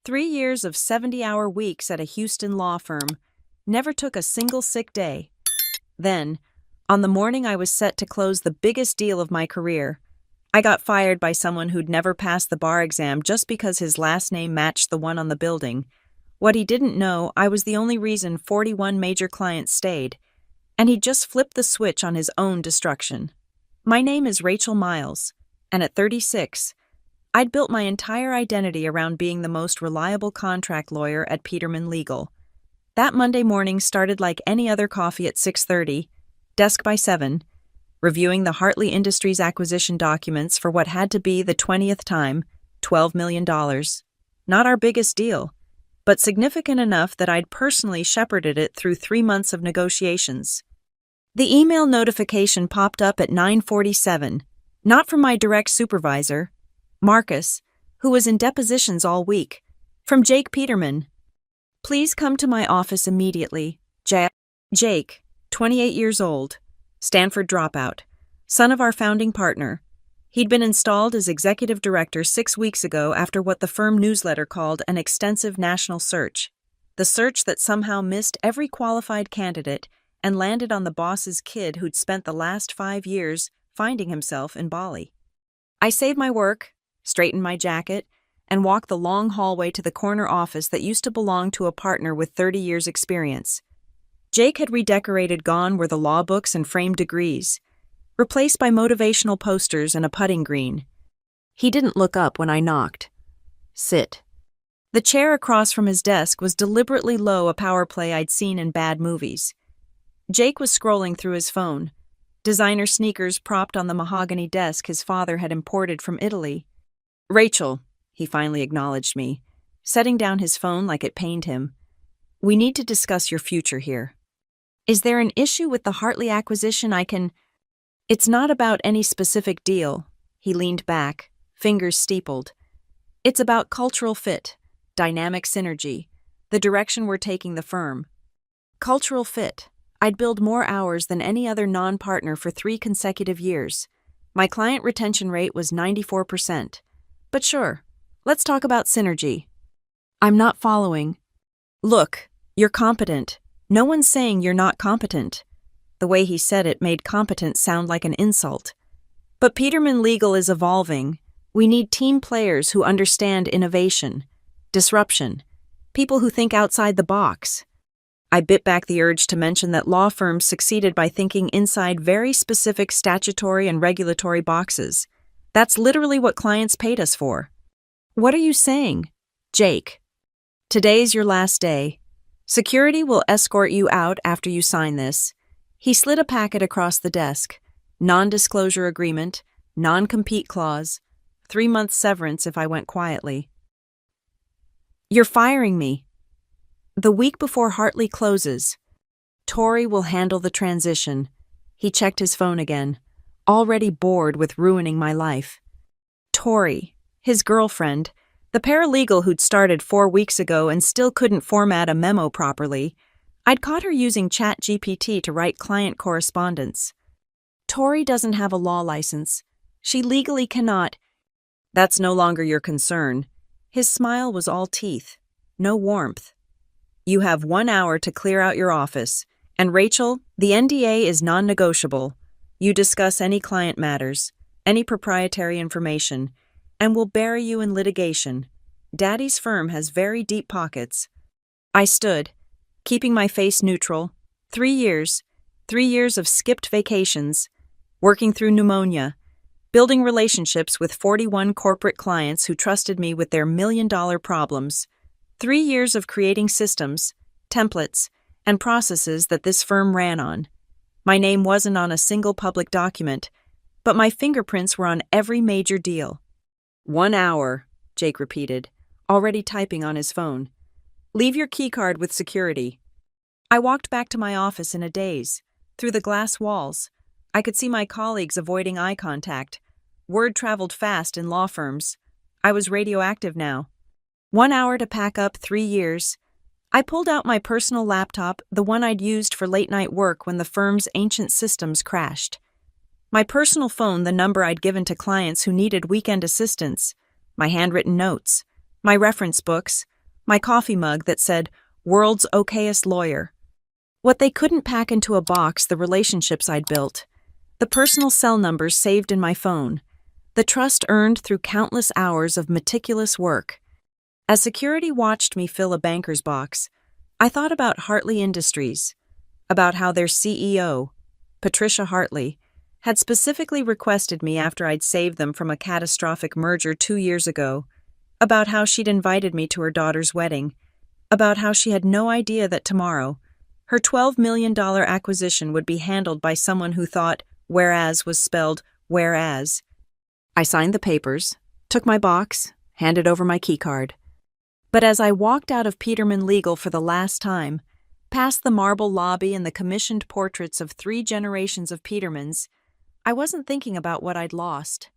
3 years of 70-hour weeks at a Houston law firm. Never took a single sick day. Then, on the morning I was set to close the biggest deal of my career, I got fired by someone who'd never passed the bar exam just because his last name matched the one on the building. What he didn't know, I was the only reason 41 major clients stayed, and he'd just flipped the switch on his own destruction. My name is Rachel Miles, and at 36, I'd built my entire identity around being the most reliable contract lawyer at Peterman Legal. That Monday morning started like any other coffee at 6:30, desk by 7, reviewing the Hartley Industries acquisition documents for what had to be the 20th time, $12 million. Not our biggest deal, but significant enough that I'd personally shepherded it through 3 months of negotiations. The email notification popped up at 9:47, not from my direct supervisor, Marcus, who was in depositions all week, from Jake Peterman. Please come to my office immediately. Jake, 28 years old, Stanford dropout, son of our founding partner. He'd been installed as executive director 6 weeks ago after what the firm newsletter called an extensive national search. The search that somehow missed every qualified candidate and landed on the boss's kid who'd spent the last 5 years finding himself in Bali. I saved my work, straightened my jacket, and walked the long hallway to the corner office that used to belong to a partner with 30 years' experience. Jake had redecorated gone were the law books and framed degrees, replaced by motivational posters and a putting green. He didn't look up when I knocked. Sit. The chair across from his desk was deliberately low, a power play I'd seen in bad movies. Jake was scrolling through his phone, designer sneakers propped on the mahogany desk his father had imported from Italy. Rachel, he finally acknowledged me, setting down his phone like it pained him. We need to discuss your future here. Is there an issue with the Hartley acquisition I can... It's not about any specific deal. He leaned back, fingers steepled. It's about cultural fit, dynamic synergy, the direction we're taking the firm. Cultural fit. I'd billed more hours than any other non-partner for 3 consecutive years. My client retention rate was 94%. But sure, let's talk about synergy. I'm not following. Look, you're competent. No one's saying you're not competent. The way he said it made competent sound like an insult. But Peterman Legal is evolving. We need team players who understand innovation, disruption, people who think outside the box. I bit back the urge to mention that law firms succeeded by thinking inside very specific statutory and regulatory boxes. That's literally what clients paid us for. What are you saying, Jake? Today's your last day. Security will escort you out after you sign this. He slid a packet across the desk. Non-disclosure agreement, non-compete clause, 3-month severance if I went quietly. You're firing me. The week before Hartley closes. Tori will handle the transition. He checked his phone again, already bored with ruining my life. Tori, his girlfriend, the paralegal who'd started 4 weeks ago and still couldn't format a memo properly. I'd caught her using ChatGPT to write client correspondence. Tori doesn't have a law license. She legally cannot. That's no longer your concern. His smile was all teeth, no warmth. You have 1 hour to clear out your office. And Rachel, the NDA is non-negotiable. You discuss any client matters, any proprietary information, and we'll bury you in litigation. Daddy's firm has very deep pockets. I stood, keeping my face neutral. 3 years. 3 years of skipped vacations, working through pneumonia, building relationships with 41 corporate clients who trusted me with their million-dollar problems. 3 years of creating systems, templates, and processes that this firm ran on. My name wasn't on a single public document, but my fingerprints were on every major deal. 1 hour, Jake repeated, already typing on his phone. Leave your keycard with security. I walked back to my office in a daze. Through the glass walls, I could see my colleagues avoiding eye contact. Word traveled fast in law firms. I was radioactive now. 1 hour to pack up 3 years. I pulled out my personal laptop, the one I'd used for late-night work when the firm's ancient systems crashed. My personal phone, the number I'd given to clients who needed weekend assistance, my handwritten notes, my reference books, my coffee mug that said, "World's Okayest Lawyer." What they couldn't pack into a box, the relationships I'd built, the personal cell numbers saved in my phone, the trust earned through countless hours of meticulous work. As security watched me fill a banker's box, I thought about Hartley Industries, about how their CEO, Patricia Hartley, had specifically requested me after I'd saved them from a catastrophic merger 2 years ago, about how she'd invited me to her daughter's wedding, about how she had no idea that tomorrow, her $12 million acquisition would be handled by someone who thought whereas was spelled whereas. I signed the papers, took my box, handed over my keycard. But as I walked out of Peterman Legal for the last time, past the marble lobby and the commissioned portraits of 3 generations of Petermans, I wasn't thinking about what I'd lost.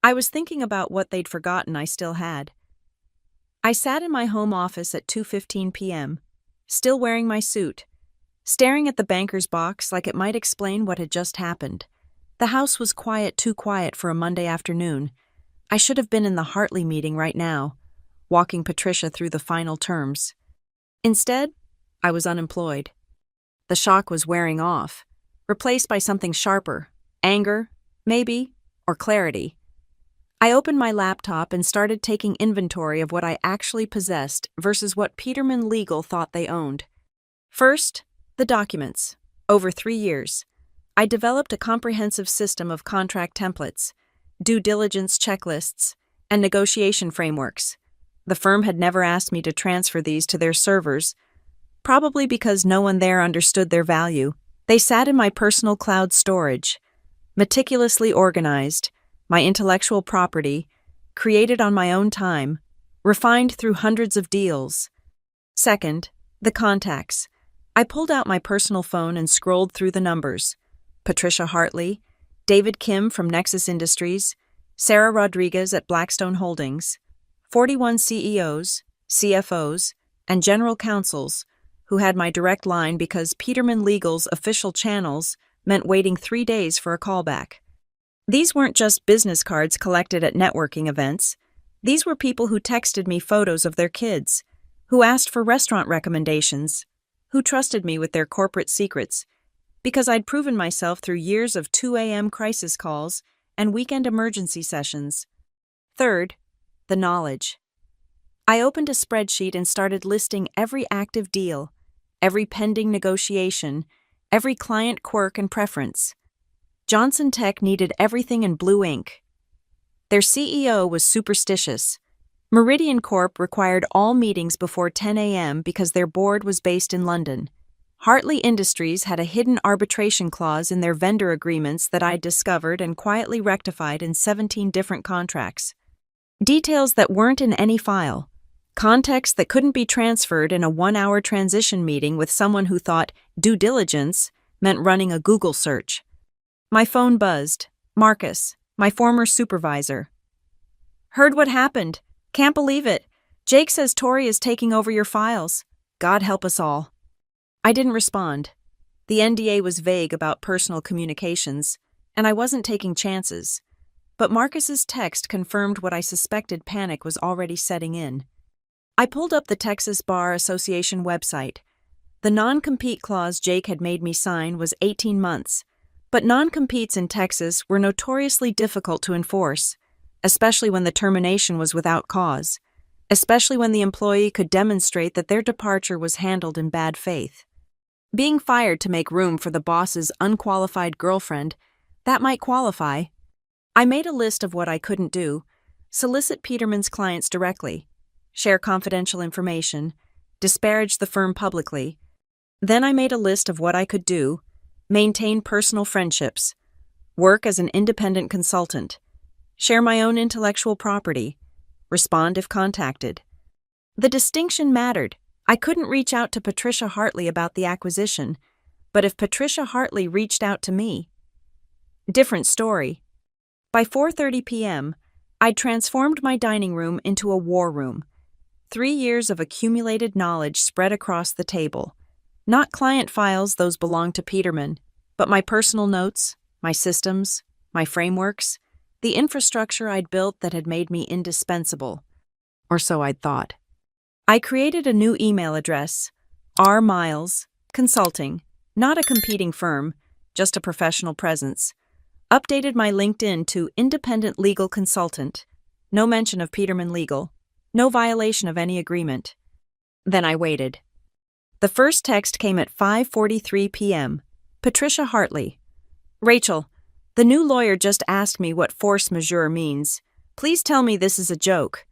I was thinking about what they'd forgotten I still had. I sat in my home office at 2:15 p.m., still wearing my suit, staring at the banker's box like it might explain what had just happened. The house was quiet, too quiet for a Monday afternoon. I should have been in the Hartley meeting right now, walking Patricia through the final terms. Instead, I was unemployed. The shock was wearing off, replaced by something sharper, anger, maybe, or clarity. I opened my laptop and started taking inventory of what I actually possessed versus what Peterman Legal thought they owned. First, the documents. Over 3 years, I developed a comprehensive system of contract templates, due diligence checklists, and negotiation frameworks. The firm had never asked me to transfer these to their servers, probably because no one there understood their value. They sat in my personal cloud storage, meticulously organized, my intellectual property, created on my own time, refined through hundreds of deals. Second, the contacts. I pulled out my personal phone and scrolled through the numbers. Patricia Hartley, David Kim from Nexus Industries, Sarah Rodriguez at Blackstone Holdings, 41 CEOs, CFOs, and general counsels who had my direct line because Peterman Legal's official channels meant waiting 3 days for a callback. These weren't just business cards collected at networking events. These were people who texted me photos of their kids, who asked for restaurant recommendations, who trusted me with their corporate secrets, because I'd proven myself through years of 2 a.m. crisis calls and weekend emergency sessions. Third, the knowledge. I opened a spreadsheet and started listing every active deal, every pending negotiation, every client quirk and preference. Johnson Tech needed everything in blue ink. Their CEO was superstitious. Meridian Corp required all meetings before 10 a.m. because their board was based in London. Hartley Industries had a hidden arbitration clause in their vendor agreements that I'd discovered and quietly rectified in 17 different contracts. Details that weren't in any file. Context that couldn't be transferred in a 1-hour transition meeting with someone who thought due diligence meant running a Google search. My phone buzzed. Marcus, my former supervisor. "Heard what happened. Can't believe it. Jake says Tori is taking over your files. God help us all." I didn't respond. The NDA was vague about personal communications, and I wasn't taking chances. But Marcus's text confirmed what I suspected: panic was already setting in. I pulled up the Texas Bar Association website. The non-compete clause Jake had made me sign was 18 months, but non-competes in Texas were notoriously difficult to enforce, especially when the termination was without cause, especially when the employee could demonstrate that their departure was handled in bad faith. Being fired to make room for the boss's unqualified girlfriend, that might qualify. I made a list of what I couldn't do: solicit Peterman's clients directly, share confidential information, disparage the firm publicly. Then I made a list of what I could do: maintain personal friendships, work as an independent consultant, share my own intellectual property, respond if contacted. The distinction mattered. I couldn't reach out to Patricia Hartley about the acquisition, but if Patricia Hartley reached out to me, different story. By 4:30 p.m., I'd transformed my dining room into a war room. 3 years of accumulated knowledge spread across the table. Not client files, those belonged to Peterman, but my personal notes, my systems, my frameworks, the infrastructure I'd built that had made me indispensable. Or so I'd thought. I created a new email address, R. Miles Consulting, not a competing firm, just a professional presence. Updated my LinkedIn to Independent Legal Consultant. No mention of Peterman Legal. No violation of any agreement. Then I waited. The first text came at 5:43 p.m. Patricia Hartley. Rachel, the new lawyer just asked me what force majeure means. Please tell me this is a joke.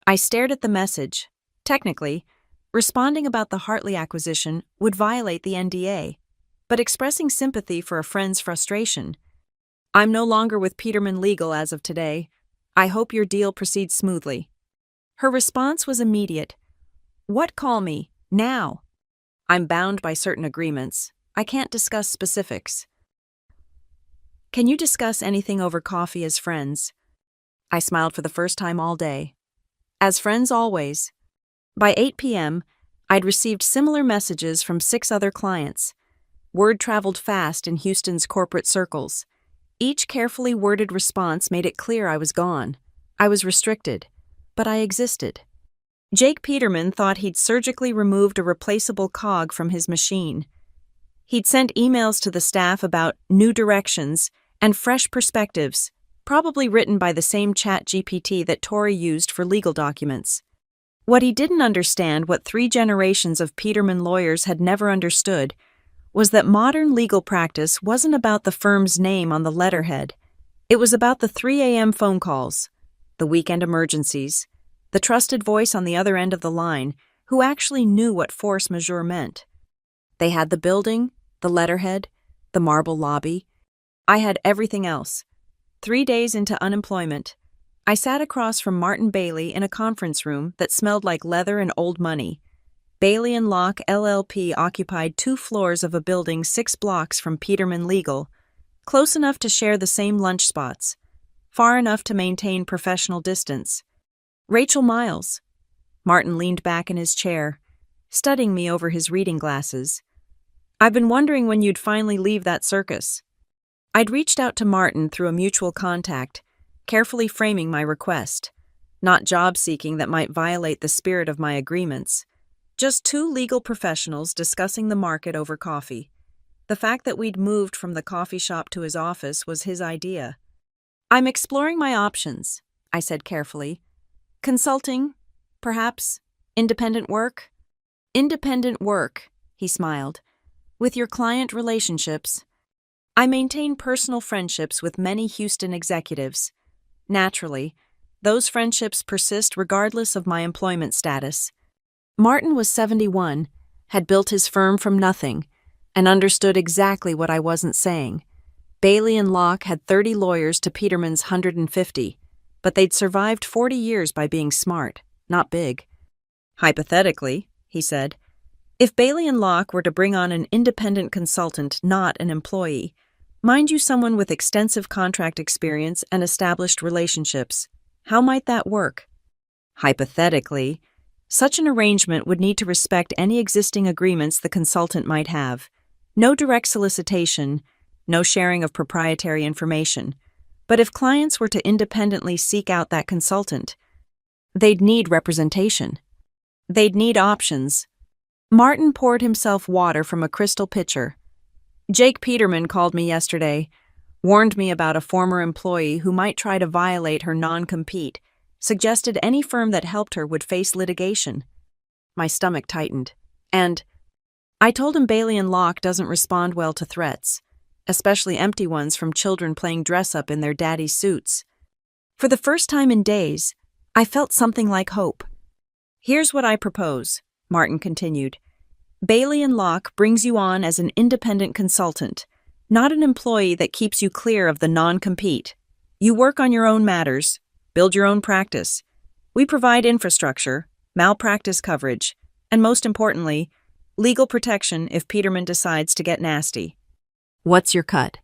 I stared at the message. Technically, responding about the Hartley acquisition would violate the NDA, but expressing sympathy for a friend's frustration. I'm no longer with Peterman Legal as of today. I hope your deal proceeds smoothly. Her response was immediate. What call me? Now. I'm bound by certain agreements. I can't discuss specifics. Can you discuss anything over coffee as friends? I smiled for the first time all day. As friends always. By 8 p.m., I'd received similar messages from 6 other clients. Word traveled fast in Houston's corporate circles. Each carefully worded response made it clear I was gone. I was restricted, but I existed. Jake Peterman thought he'd surgically removed a replaceable cog from his machine. He'd sent emails to the staff about new directions and fresh perspectives, probably written by the same ChatGPT that Tori used for legal documents. What he didn't understand, what 3 generations of Peterman lawyers had never understood, was that modern legal practice wasn't about the firm's name on the letterhead. It was about the 3 a.m. phone calls, the weekend emergencies, the trusted voice on the other end of the line who actually knew what force majeure meant. They had the building, the letterhead, the marble lobby. I had everything else. 3 days into unemployment, I sat across from Martin Bailey in a conference room that smelled like leather and old money. Bailey & Locke LLP occupied 2 floors of a building 6 blocks from Peterman Legal, close enough to share the same lunch spots, far enough to maintain professional distance. Rachel Miles. Martin leaned back in his chair, studying me over his reading glasses. I've been wondering when you'd finally leave that circus. I'd reached out to Martin through a mutual contact, carefully framing my request. Not job-seeking that might violate the spirit of my agreements. Just 2 legal professionals discussing the market over coffee. The fact that we'd moved from the coffee shop to his office was his idea. I'm exploring my options, I said carefully. Consulting, perhaps, independent work? Independent work, he smiled. With your client relationships. I maintain personal friendships with many Houston executives. Naturally, those friendships persist regardless of my employment status. Martin was 71, had built his firm from nothing, and understood exactly what I wasn't saying. Bailey & Locke had 30 lawyers to Peterman's 150, but they'd survived 40 years by being smart, not big. Hypothetically, he said, if Bailey & Locke were to bring on an independent consultant, not an employee, mind you someone with extensive contract experience and established relationships, how might that work? Hypothetically, such an arrangement would need to respect any existing agreements the consultant might have. No direct solicitation, no sharing of proprietary information. But if clients were to independently seek out that consultant, they'd need representation. They'd need options. Martin poured himself water from a crystal pitcher. Jake Peterman called me yesterday, warned me about a former employee who might try to violate her non-compete, suggested any firm that helped her would face litigation. My stomach tightened. And I told him Bailey & Locke doesn't respond well to threats, especially empty ones from children playing dress-up in their daddy's suits. For the first time in days, I felt something like hope. Here's what I propose, Martin continued. Bailey & Locke brings you on as an independent consultant, not an employee that keeps you clear of the non-compete. You work on your own matters, build your own practice. We provide infrastructure, malpractice coverage, and most importantly, legal protection if Peterman decides to get nasty. What's your cut?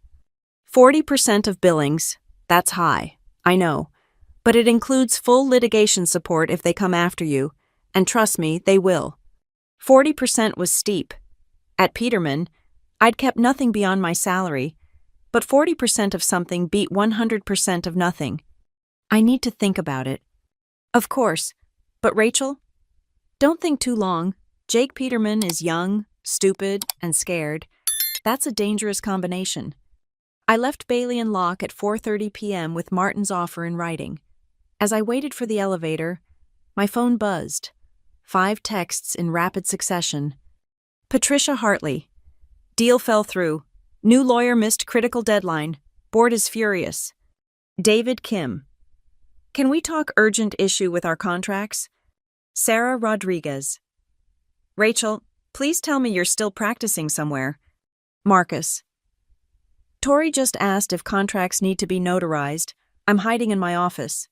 40% of billings. That's high, I know. But it includes full litigation support if they come after you, and trust me, they will. 40% was steep. At Peterman, I'd kept nothing beyond my salary, but 40% of something beat 100% of nothing. I need to think about it. Of course, but Rachel? Don't think too long. Jake Peterman is young, stupid, and scared. That's a dangerous combination. I left Bailey and Locke at 4:30 p.m. with Martin's offer in writing. As I waited for the elevator, my phone buzzed. 5 texts in rapid succession. Patricia Hartley. Deal fell through. New lawyer missed critical deadline. Board is furious. David Kim. Can we talk urgent issue with our contracts? Sarah Rodriguez. Rachel, please tell me you're still practicing somewhere. Marcus. Tori just asked if contracts need to be notarized. I'm hiding in my office.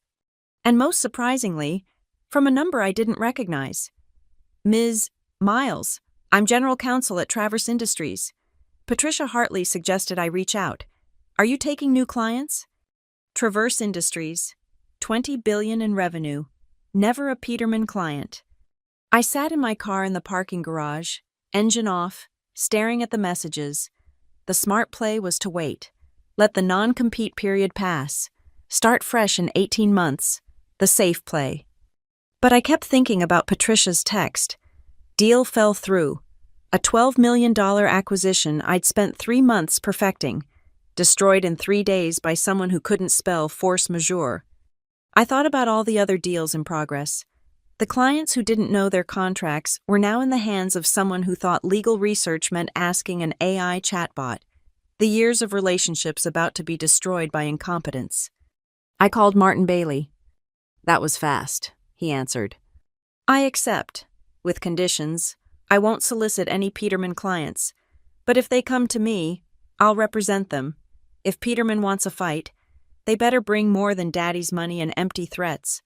And most surprisingly, from a number I didn't recognize. Ms. Miles. I'm general counsel at Traverse Industries. Patricia Hartley suggested I reach out. Are you taking new clients? Traverse Industries. $20 billion in revenue. Never a Peterman client. I sat in my car in the parking garage, engine off, staring at the messages. The smart play was to wait. Let the non-compete period pass. Start fresh in 18 months. The safe play. But I kept thinking about Patricia's text. Deal fell through. A $12 million acquisition I'd spent 3 months perfecting. Destroyed in 3 days by someone who couldn't spell force majeure. I thought about all the other deals in progress. The clients who didn't know their contracts were now in the hands of someone who thought legal research meant asking an AI chatbot. The years of relationships about to be destroyed by incompetence. I called Martin Bailey. That was fast, he answered. I accept. With conditions. I won't solicit any Peterman clients. But if they come to me, I'll represent them. If Peterman wants a fight, they better bring more than daddy's money and empty threats.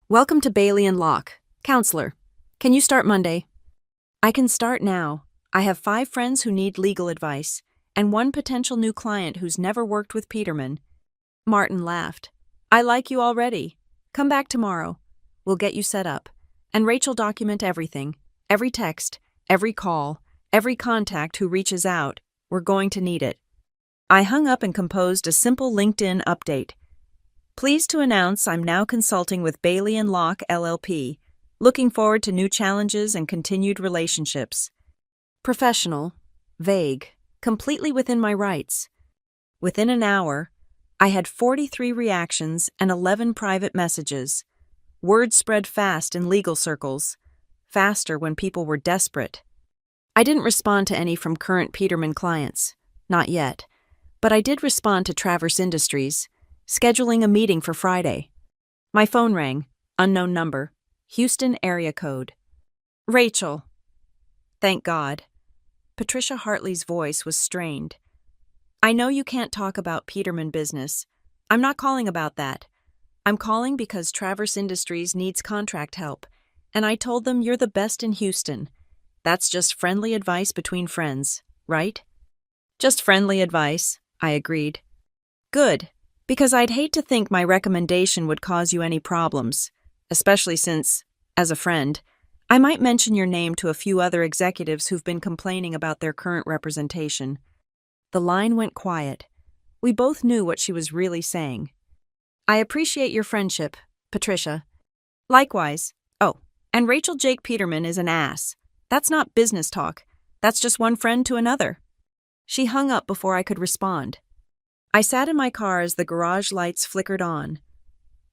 Welcome to Bailey and Locke. Counselor, can you start Monday? I can start now. I have 5 friends who need legal advice, and 1 potential new client who's never worked with Peterman. Martin laughed. I like you already. Come back tomorrow. We'll get you set up. And Rachel, document everything. Every text, every call, every contact who reaches out. We're going to need it. I hung up and composed a simple LinkedIn update. Pleased to announce I'm now consulting with Bailey and Locke LLP. Looking forward to new challenges and continued relationships. Professional, vague, completely within my rights. Within an hour, I had 43 reactions and 11 private messages. Word spread fast in legal circles. Faster when people were desperate. I didn't respond to any from current Peterman clients. Not yet. But I did respond to Traverse Industries, scheduling a meeting for Friday. My phone rang. Unknown number. Houston area code. Rachel. Thank God. Patricia Hartley's voice was strained. I know you can't talk about Peterman business. I'm not calling about that. I'm calling because Traverse Industries needs contract help, and I told them you're the best in Houston. That's just friendly advice between friends, right? Just friendly advice, I agreed. Good, because I'd hate to think my recommendation would cause you any problems, especially since, as a friend, I might mention your name to a few other executives who've been complaining about their current representation. The line went quiet. We both knew what she was really saying. I appreciate your friendship, Patricia. Likewise. Oh, and Rachel Jake Peterman is an ass. That's not business talk. That's just one friend to another. She hung up before I could respond. I sat in my car as the garage lights flickered on,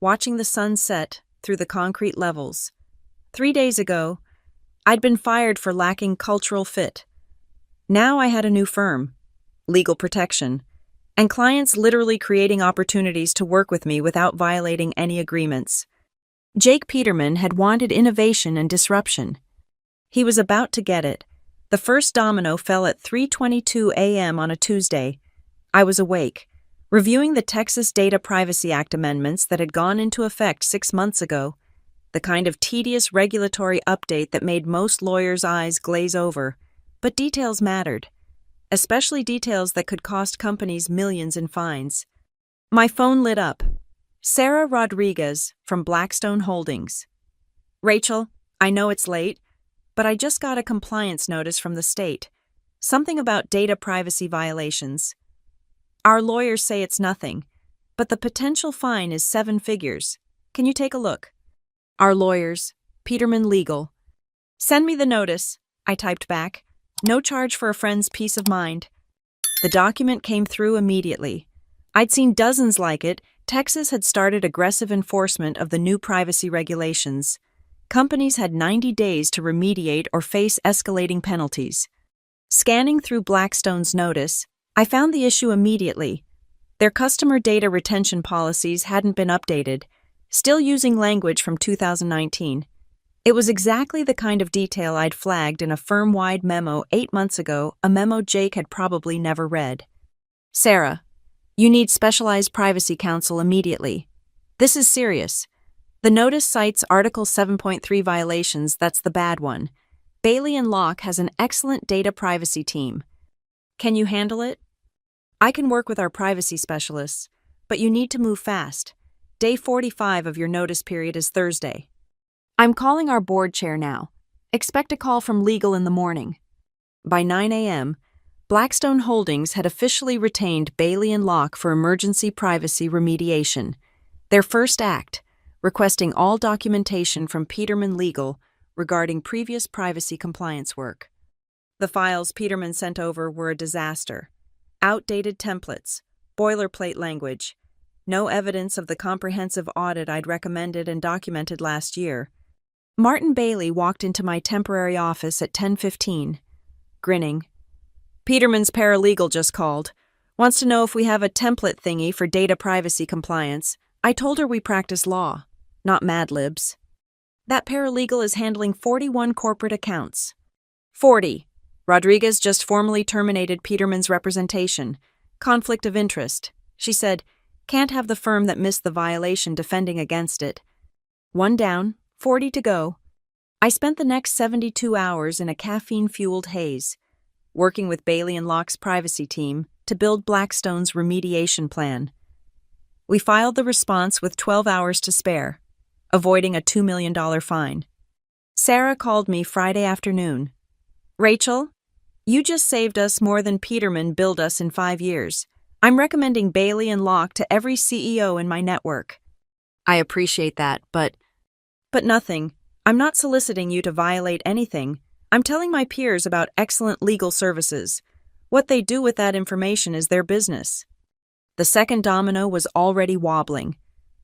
watching the sun set through the concrete levels. 3 days ago, I'd been fired for lacking cultural fit. Now I had a new firm, legal protection, and clients literally creating opportunities to work with me without violating any agreements. Jake Peterman had wanted innovation and disruption. He was about to get it. The first domino fell at 3:22 a.m. on a Tuesday. I was awake, reviewing the Texas Data Privacy Act amendments that had gone into effect 6 months ago, the kind of tedious regulatory update that made most lawyers' eyes glaze over. But details mattered, especially details that could cost companies millions in fines. My phone lit up. Sarah Rodriguez from Blackstone Holdings. Rachel, I know it's late, but I just got a compliance notice from the state. Something about data privacy violations. Our lawyers say it's nothing, but the potential fine is 7 figures. Can you take a look? Our lawyers, Peterman Legal. Send me the notice, I typed back. No charge for a friend's peace of mind. The document came through immediately. I'd seen dozens like it. Texas had started aggressive enforcement of the new privacy regulations. Companies had 90 days to remediate or face escalating penalties. Scanning through Blackstone's notice, I found the issue immediately. Their customer data retention policies hadn't been updated, still using language from 2019. It was exactly the kind of detail I'd flagged in a firm-wide memo 8 months ago, a memo Jake had probably never read. Sarah, you need specialized privacy counsel immediately. This is serious. The notice cites Article 7.3 violations, that's the bad one. Bailey & Locke has an excellent data privacy team. Can you handle it? I can work with our privacy specialists, but you need to move fast. Day 45 of your notice period is Thursday. I'm calling our board chair now. Expect a call from legal in the morning. By 9 a.m., Blackstone Holdings had officially retained Bailey & Locke for emergency privacy remediation. Their first act, requesting all documentation from Peterman Legal regarding previous privacy compliance work. The files Peterman sent over were a disaster. Outdated templates, boilerplate language, no evidence of the comprehensive audit I'd recommended and documented last year. Martin Bailey walked into my temporary office at 10:15, grinning. Peterman's paralegal just called. Wants to know if we have a template thingy for data privacy compliance. I told her we practice law, not Mad Libs. That paralegal is handling 41 corporate accounts. 40. Rodriguez just formally terminated Peterman's representation. Conflict of interest. She said, can't have the firm that missed the violation defending against it. 1 down, 40 to go. I spent the next 72 hours in a caffeine-fueled haze, working with Bailey & Locke's privacy team to build Blackstone's remediation plan. We filed the response with 12 hours to spare, avoiding a $2 million fine. Sarah called me Friday afternoon. Rachel, you just saved us more than Peterman billed us in 5 years. I'm recommending Bailey & Locke to every CEO in my network. I appreciate that, but nothing. I'm not soliciting you to violate anything. I'm telling my peers about excellent legal services. What they do with that information is their business. The second domino was already wobbling.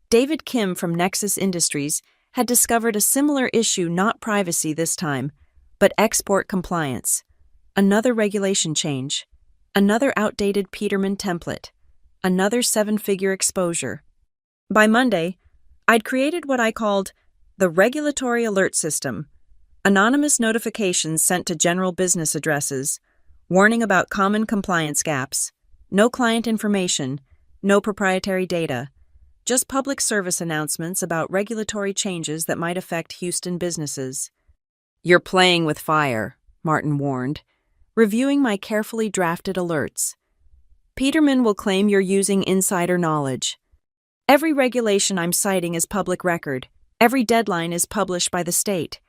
David Kim from Nexus Industries had discovered a similar issue, not privacy this time, but export compliance. Another regulation change. Another outdated Peterman template. Another 7-figure exposure. By Monday, I'd created what I called the Regulatory Alert System. Anonymous notifications sent to general business addresses, warning about common compliance gaps, no client information, no proprietary data, just public service announcements about regulatory changes that might affect Houston businesses. You're playing with fire, Martin warned, reviewing my carefully drafted alerts. Peterman will claim you're using insider knowledge. Every regulation I'm citing is public record. Every deadline is published by the state.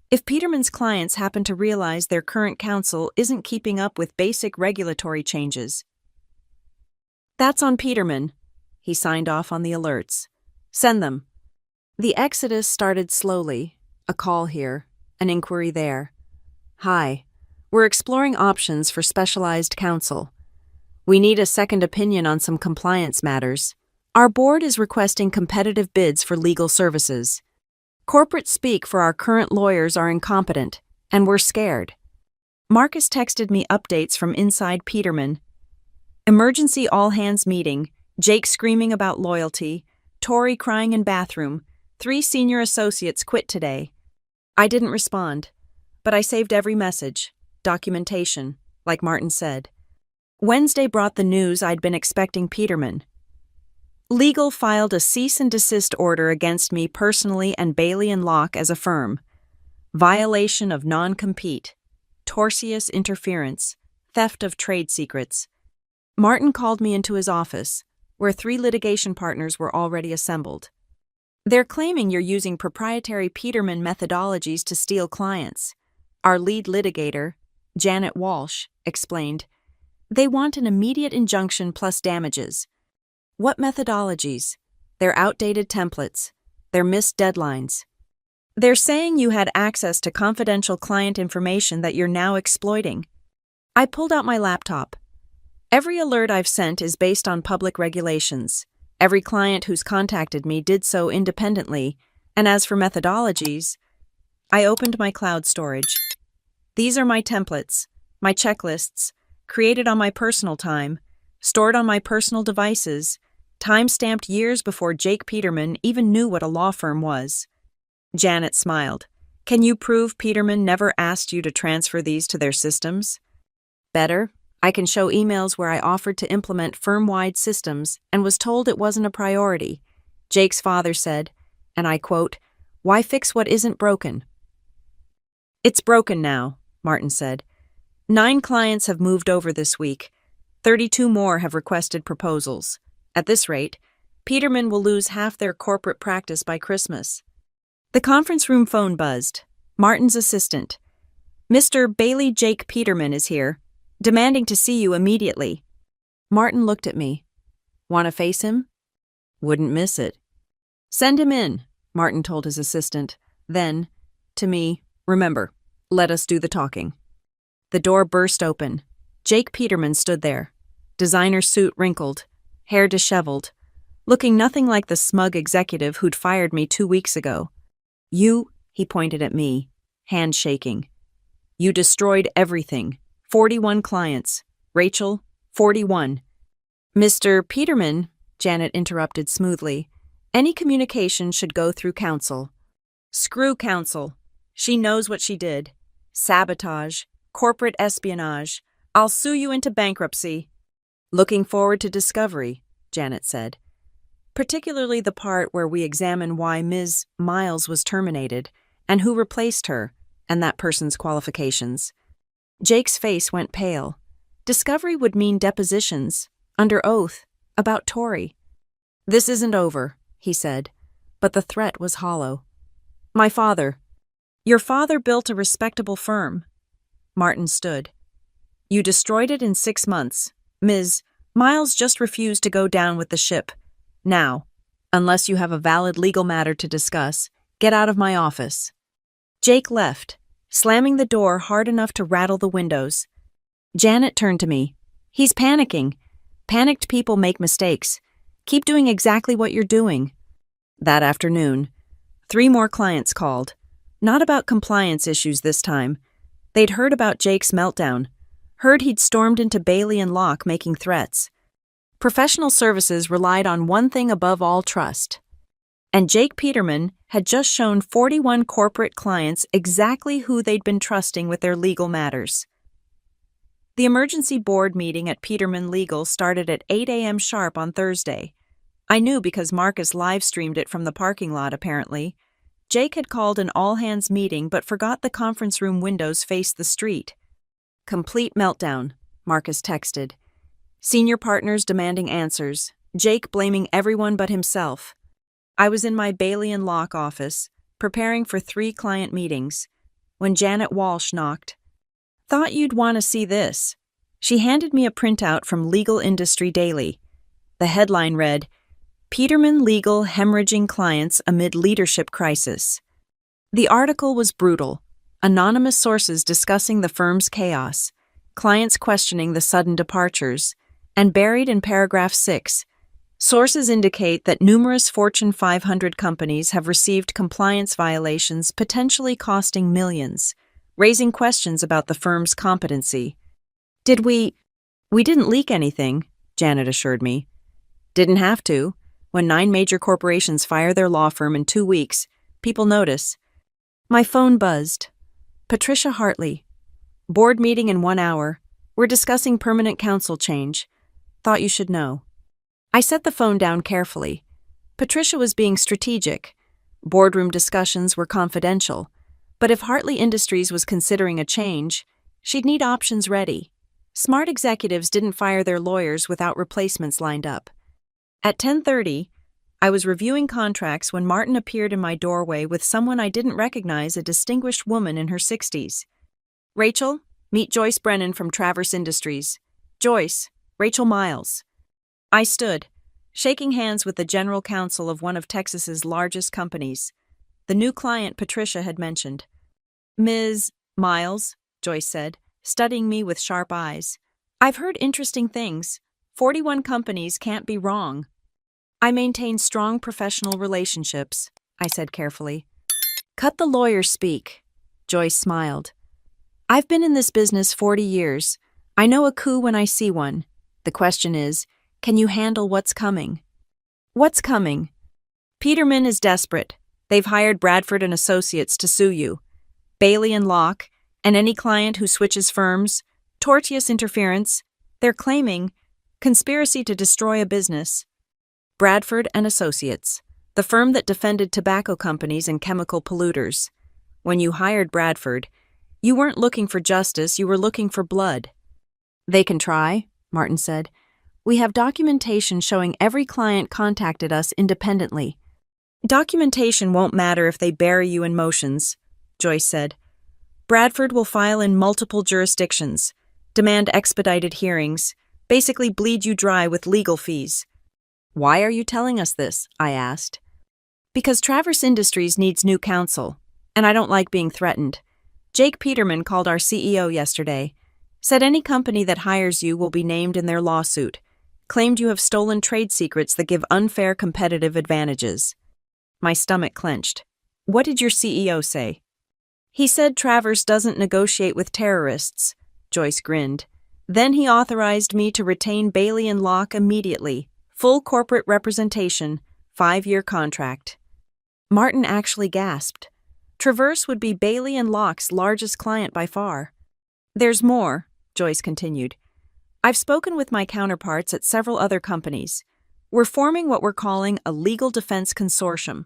If Peterman's clients happen to realize their current counsel isn't keeping up with basic regulatory changes, that's on Peterman. He signed off on the alerts. Send them. The exodus started slowly. A call here, an inquiry there. Hi, we're exploring options for specialized counsel. We need a second opinion on some compliance matters. Our board is requesting competitive bids for legal services. Corporate speak for our current lawyers are incompetent, and we're scared. Marcus texted me updates from inside Peterman. Emergency all-hands meeting, Jake screaming about loyalty, Tori crying in bathroom, 3 senior associates quit today. I didn't respond, but I saved every message, documentation, like Martin said. Wednesday brought the news I'd been expecting Peterman. Legal filed a cease and desist order against me personally and Bailey & Locke as a firm. Violation of non-compete, tortious interference, theft of trade secrets. Martin called me into his office, where 3 litigation partners were already assembled. They're claiming you're using proprietary Peterman methodologies to steal clients. Our lead litigator, Janet Walsh, explained. They want an immediate injunction plus damages. What methodologies? Their outdated templates, their missed deadlines. They're saying you had access to confidential client information that you're now exploiting. I pulled out my laptop. Every alert I've sent is based on public regulations. Every client who's contacted me did so independently, and as for methodologies, I opened my cloud storage. These are my templates, my checklists, created on my personal time, stored on my personal devices, time-stamped years before Jake Peterman even knew what a law firm was. Janet smiled. Can you prove Peterman never asked you to transfer these to their systems? Better, I can show emails where I offered to implement firm-wide systems and was told it wasn't a priority. Jake's father said, and I quote, "Why fix what isn't broken?" It's broken now, Martin said. 9 clients have moved over this week. 32 more have requested proposals. At this rate, Peterman will lose half their corporate practice by Christmas. The conference room phone buzzed. Martin's assistant. Mr. Bailey Jake Peterman is here, demanding to see you immediately. Martin looked at me. Want to face him? Wouldn't miss it. Send him in, Martin told his assistant. Then, to me, remember, let us do the talking. The door burst open. Jake Peterman stood there, designer suit wrinkled, hair disheveled, looking nothing like the smug executive who'd fired me 2 weeks ago. You, he pointed at me, hand shaking. You destroyed everything. 41 clients. Rachel, 41. Mr. Peterman, Janet interrupted smoothly, any communication should go through counsel. Screw counsel. She knows what she did. Sabotage, corporate espionage. I'll sue you into bankruptcy. Looking forward to discovery, Janet said. Particularly the part where we examine why Ms. Miles was terminated and who replaced her and that person's qualifications. Jake's face went pale. Discovery would mean depositions, under oath, about Tori. This isn't over, he said, but the threat was hollow. My father. Your father built a respectable firm. Martin stood. You destroyed it in 6 months. Ms. Miles just refused to go down with the ship. Now, unless you have a valid legal matter to discuss, get out of my office. Jake left, slamming the door hard enough to rattle the windows. Janet turned to me. He's panicking. Panicked people make mistakes. Keep doing exactly what you're doing. That afternoon, 3 more clients called. Not about compliance issues this time. They'd heard about Jake's meltdown. Heard he'd stormed into Bailey and Locke making threats. Professional services relied on one thing above all: trust. And Jake Peterman had just shown 41 corporate clients exactly who they'd been trusting with their legal matters. The emergency board meeting at Peterman Legal started at 8 a.m. sharp on Thursday. I knew because Marcus live-streamed it from the parking lot, apparently. Jake had called an all-hands meeting but forgot the conference room windows faced the street. Complete meltdown, Marcus texted. Senior partners demanding answers, Jake blaming everyone but himself. I was in my Bailey and Locke office, preparing for 3 client meetings, when Janet Walsh knocked. Thought you'd want to see this. She handed me a printout from Legal Industry Daily. The headline read, Peterman Legal Hemorrhaging Clients Amid Leadership Crisis. The article was brutal. Anonymous sources discussing the firm's chaos, clients questioning the sudden departures, and buried in paragraph 6, sources indicate that numerous Fortune 500 companies have received compliance violations potentially costing millions, raising questions about the firm's competency. We didn't leak anything, Janet assured me. Didn't have to. When 9 major corporations fire their law firm in 2 weeks, people notice. My phone buzzed. Patricia Hartley. Board meeting in 1 hour. We're discussing permanent counsel change. Thought you should know. I set the phone down carefully. Patricia was being strategic. Boardroom discussions were confidential. But if Hartley Industries was considering a change, she'd need options ready. Smart executives didn't fire their lawyers without replacements lined up. At 10:30, I was reviewing contracts when Martin appeared in my doorway with someone I didn't recognize, a distinguished woman in her 60s. Rachel, meet Joyce Brennan from Traverse Industries. Joyce, Rachel Miles. I stood, shaking hands with the general counsel of one of Texas's largest companies. the new client Patricia had mentioned. Ms. Miles, Joyce said, studying me with sharp eyes. I've heard interesting things. 41 companies can't be wrong. I maintain strong professional relationships, I said carefully. Cut the lawyer speak, Joyce smiled. I've been in this business 40 years. I know a coup when I see one. The question is, can you handle what's coming? What's coming? Peterman is desperate. They've hired Bradford and Associates to sue you. Bailey and Locke, and any client who switches firms, tortious interference, they're claiming conspiracy to destroy a business. Bradford and Associates, the firm that defended tobacco companies and chemical polluters. When you hired Bradford, you weren't looking for justice, you were looking for blood. They can try, Martin said. We have documentation showing every client contacted us independently. Documentation won't matter if they bury you in motions, Joyce said. Bradford will file in multiple jurisdictions, demand expedited hearings, basically bleed you dry with legal fees. Why are you telling us this? I asked. Because Traverse Industries needs new counsel, and I don't like being threatened. Jake Peterman called our CEO yesterday, said any company that hires you will be named in their lawsuit, claimed you have stolen trade secrets that give unfair competitive advantages. My stomach clenched. What did your CEO say? He said Traverse doesn't negotiate with terrorists, Joyce grinned. Then he authorized me to retain Bailey and Locke immediately. Full corporate representation, 5-year contract. Martin actually gasped. Traverse would be Bailey and Locke's largest client by far. There's more, Joyce continued. I've spoken with my counterparts at several other companies. We're forming what we're calling a legal defense consortium.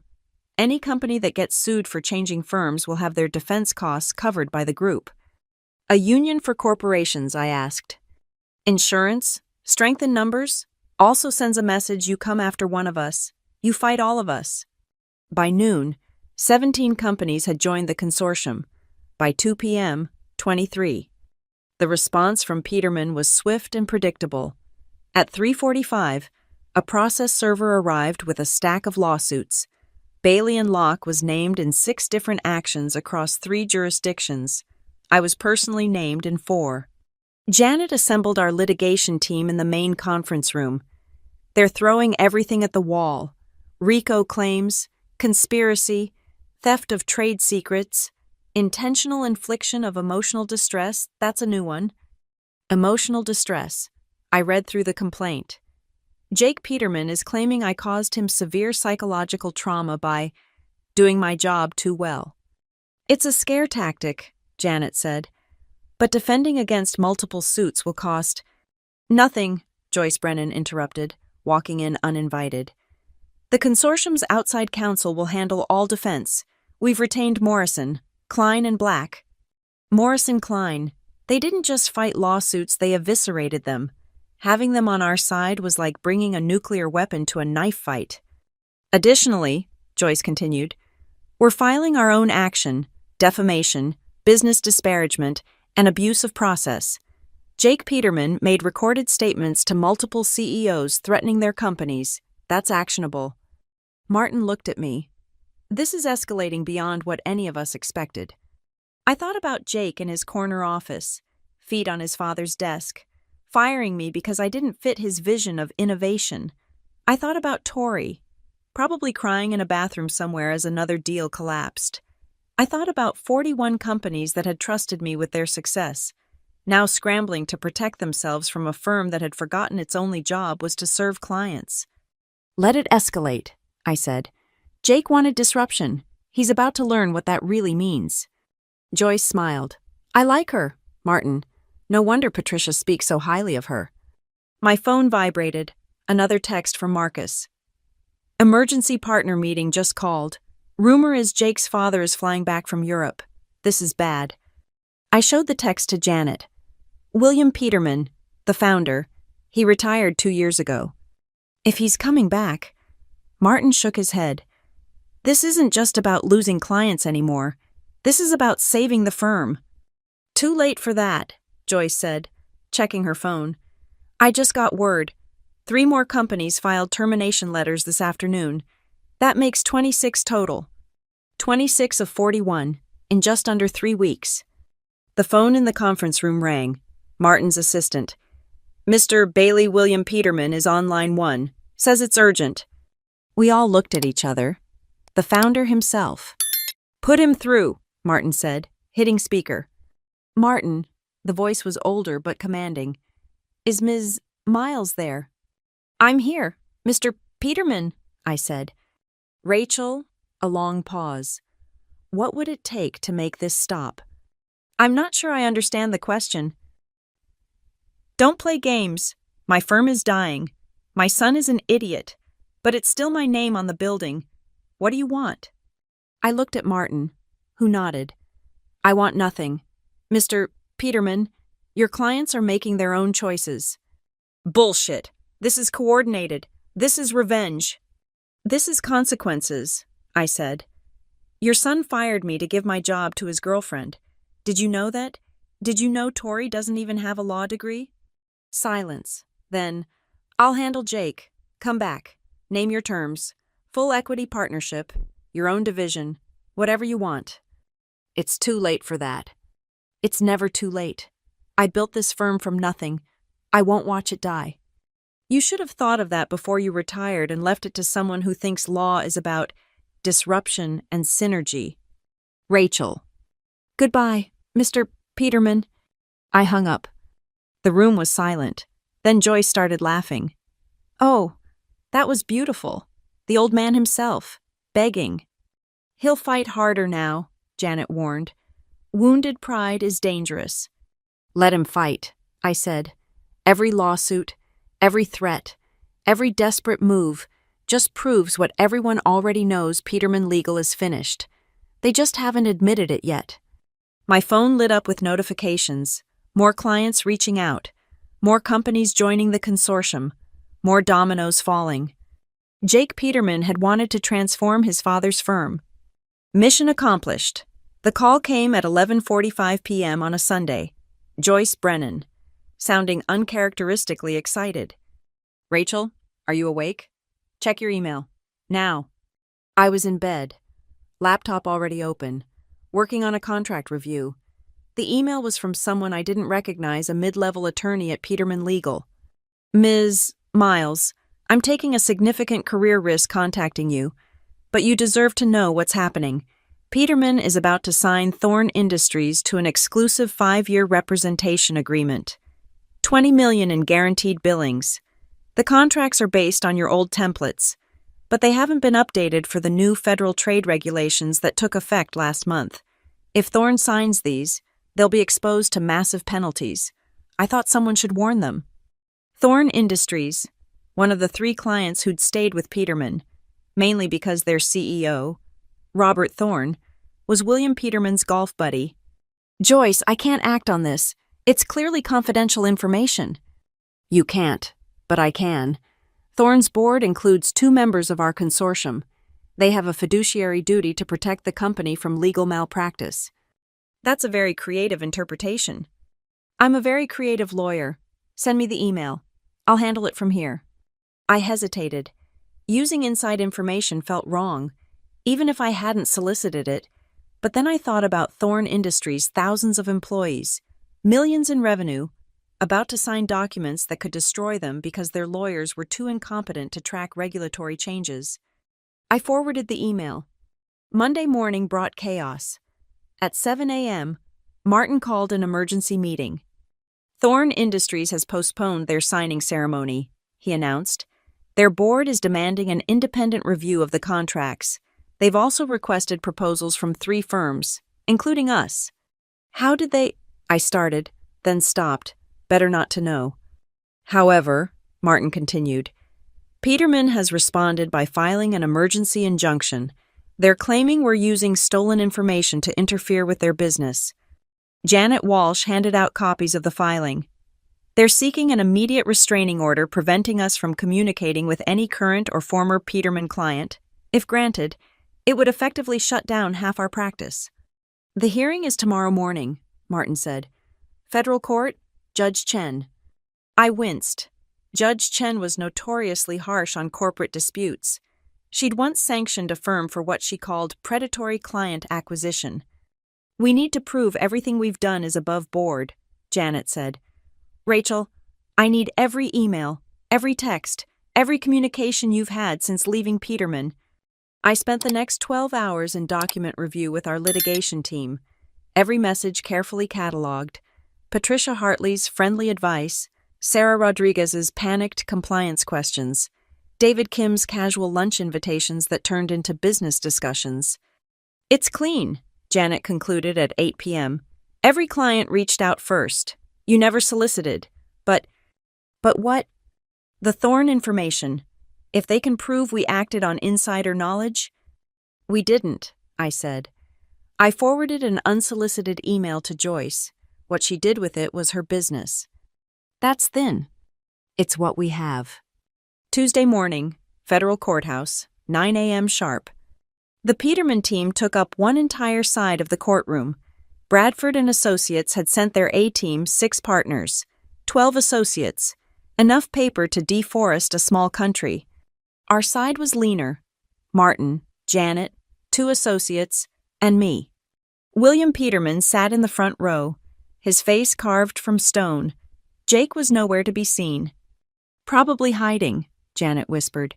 Any company that gets sued for changing firms will have their defense costs covered by the group. A union for corporations, I asked. Insurance? Strength in numbers? Also sends a message you come after one of us. You fight all of us. By noon, 17 companies had joined the consortium. By 2 p.m., 23. The response from Peterman was swift and predictable. At 3:45, a process server arrived with a stack of lawsuits. Bailey and Locke was named in 6 different actions across 3 jurisdictions. I was personally named in 4. Janet assembled our litigation team in the main conference room. They're throwing everything at the wall. RICO claims, conspiracy, theft of trade secrets, intentional infliction of emotional distress, that's a new one. Emotional distress. I read through the complaint. Jake Peterman is claiming I caused him severe psychological trauma by doing my job too well. It's a scare tactic, Janet said. But defending against multiple suits will cost nothing, Joyce Brennan interrupted, walking in uninvited. The consortium's outside counsel will handle all defense. We've retained Morrison, Klein and Black. Morrison Klein. They didn't just fight lawsuits, they eviscerated them. Having them on our side was like bringing a nuclear weapon to a knife fight. Additionally, Joyce continued, we're filing our own action, defamation, business disparagement, and abuse of process. Jake Peterman made recorded statements to multiple CEOs threatening their companies. That's actionable. Martin looked at me. This is escalating beyond what any of us expected. I thought about Jake in his corner office, feet on his father's desk, firing me because I didn't fit his vision of innovation. I thought about Tori, probably crying in a bathroom somewhere as another deal collapsed. I thought about 41 companies that had trusted me with their success, now scrambling to protect themselves from a firm that had forgotten its only job was to serve clients. Let it escalate, I said. Jake wanted disruption. He's about to learn what that really means. Joyce smiled. I like her, Martin. No wonder Patricia speaks so highly of her. My phone vibrated. Another text from Marcus. Emergency partner meeting just called. Rumor is Jake's father is flying back from Europe. This is bad. I showed the text to Janet. William Peterman, the founder. He retired 2 years ago. If he's coming back. Martin shook his head. This isn't just about losing clients anymore. This is about saving the firm. Too late for that, Joyce said, checking her phone. I just got word. 3 more companies filed termination letters this afternoon. That makes 26 total. 26 of 41, in just under 3 weeks. The phone in the conference room rang. Martin's assistant. Mr. Bailey William Peterman is on line 1. Says it's urgent. We all looked at each other. The founder himself. Put him through, Martin said, hitting speaker. Martin, the voice was older but commanding. Is Ms. Miles there? I'm here, Mr. Peterman, I said. Rachel, a long pause. What would it take to make this stop? I'm not sure I understand the question. Don't play games. My firm is dying. My son is an idiot, but it's still my name on the building. What do you want? I looked at Martin, who nodded. I want nothing. Mr. Peterman, your clients are making their own choices. Bullshit. This is coordinated. This is revenge. This is consequences, I said. Your son fired me to give my job to his girlfriend. Did you know that? Did you know Tori doesn't even have a law degree? Silence. Then, I'll handle Jake. Come back. Name your terms. Full equity partnership. Your own division. Whatever you want. It's too late for that. It's never too late. I built this firm from nothing. I won't watch it die. You should have thought of that before you retired and left it to someone who thinks law is about disruption and synergy. Rachel. Goodbye, Mr. Peterman. I hung up. The room was silent. Then Joyce started laughing. Oh, that was beautiful. The old man himself, begging. He'll fight harder now, Janet warned. Wounded pride is dangerous. Let him fight, I said. Every lawsuit, every threat, every desperate move just proves what everyone already knows. Peterman Legal is finished. They just haven't admitted it yet. My phone lit up with notifications, more clients reaching out, more companies joining the consortium, more dominoes falling. Jake Peterman had wanted to transform his father's firm. Mission accomplished. The call came at 11:45 p.m. on a Sunday. Joyce Brennan, sounding uncharacteristically excited. Rachel, are you awake? Check your email. Now. I was in bed, laptop already open, working on a contract review. The email was from someone I didn't recognize, a mid-level attorney at Peterman Legal. Ms. Miles, I'm taking a significant career risk contacting you, but you deserve to know what's happening. Peterman is about to sign Thorn Industries to an exclusive 5-year representation agreement. $20 million in guaranteed billings. The contracts are based on your old templates, but they haven't been updated for the new federal trade regulations that took effect last month. If Thorn signs these, they'll be exposed to massive penalties. I thought someone should warn them. Thorn Industries, one of the 3 clients who'd stayed with Peterman, mainly because their CEO, Robert Thorn, was William Peterman's golf buddy. Joyce, I can't act on this. It's clearly confidential information. You can't, but I can. Thorn's board includes 2 members of our consortium. They have a fiduciary duty to protect the company from legal malpractice. That's a very creative interpretation. I'm a very creative lawyer. Send me the email. I'll handle it from here. I hesitated. Using inside information felt wrong, even if I hadn't solicited it. But then I thought about Thorn Industries' thousands of employees, millions in revenue, about to sign documents that could destroy them because their lawyers were too incompetent to track regulatory changes. I forwarded the email. Monday morning brought chaos. At 7 a.m., Martin called an emergency meeting. Thorn Industries has postponed their signing ceremony, he announced. Their board is demanding an independent review of the contracts. They've also requested proposals from 3 firms, including us. How did they... I started, then stopped. Better not to know. However, Martin continued, Peterman has responded by filing an emergency injunction. They're claiming we're using stolen information to interfere with their business. Janet Walsh handed out copies of the filing. They're seeking an immediate restraining order preventing us from communicating with any current or former Peterman client. If granted, it would effectively shut down half our practice. The hearing is tomorrow morning, Martin said. Federal court, Judge Chen. I winced. Judge Chen was notoriously harsh on corporate disputes. She'd once sanctioned a firm for what she called predatory client acquisition. "We need to prove everything we've done is above board," Janet said. "Rachel, I need every email, every text, every communication you've had since leaving Peterman." I spent the next 12 hours in document review with our litigation team, every message carefully cataloged, Patricia Hartley's friendly advice, Sarah Rodriguez's panicked compliance questions, David Kim's casual lunch invitations that turned into business discussions. "It's clean," Janet concluded at 8 p.m. "Every client reached out first. You never solicited. But what? The Thorne information. If they can prove we acted on insider knowledge?" "We didn't," I said. I forwarded an unsolicited email to Joyce. What she did with it was her business. That's thin. It's what we have. Tuesday morning, Federal Courthouse, 9 a.m. sharp. The Peterman team took up one entire side of the courtroom. Bradford and Associates had sent their A-team 6 partners, 12 associates, enough paper to deforest a small country. Our side was leaner. Martin, Janet, 2 associates, and me. William Peterman sat in the front row, his face carved from stone. Jake was nowhere to be seen. "Probably hiding," Janet whispered.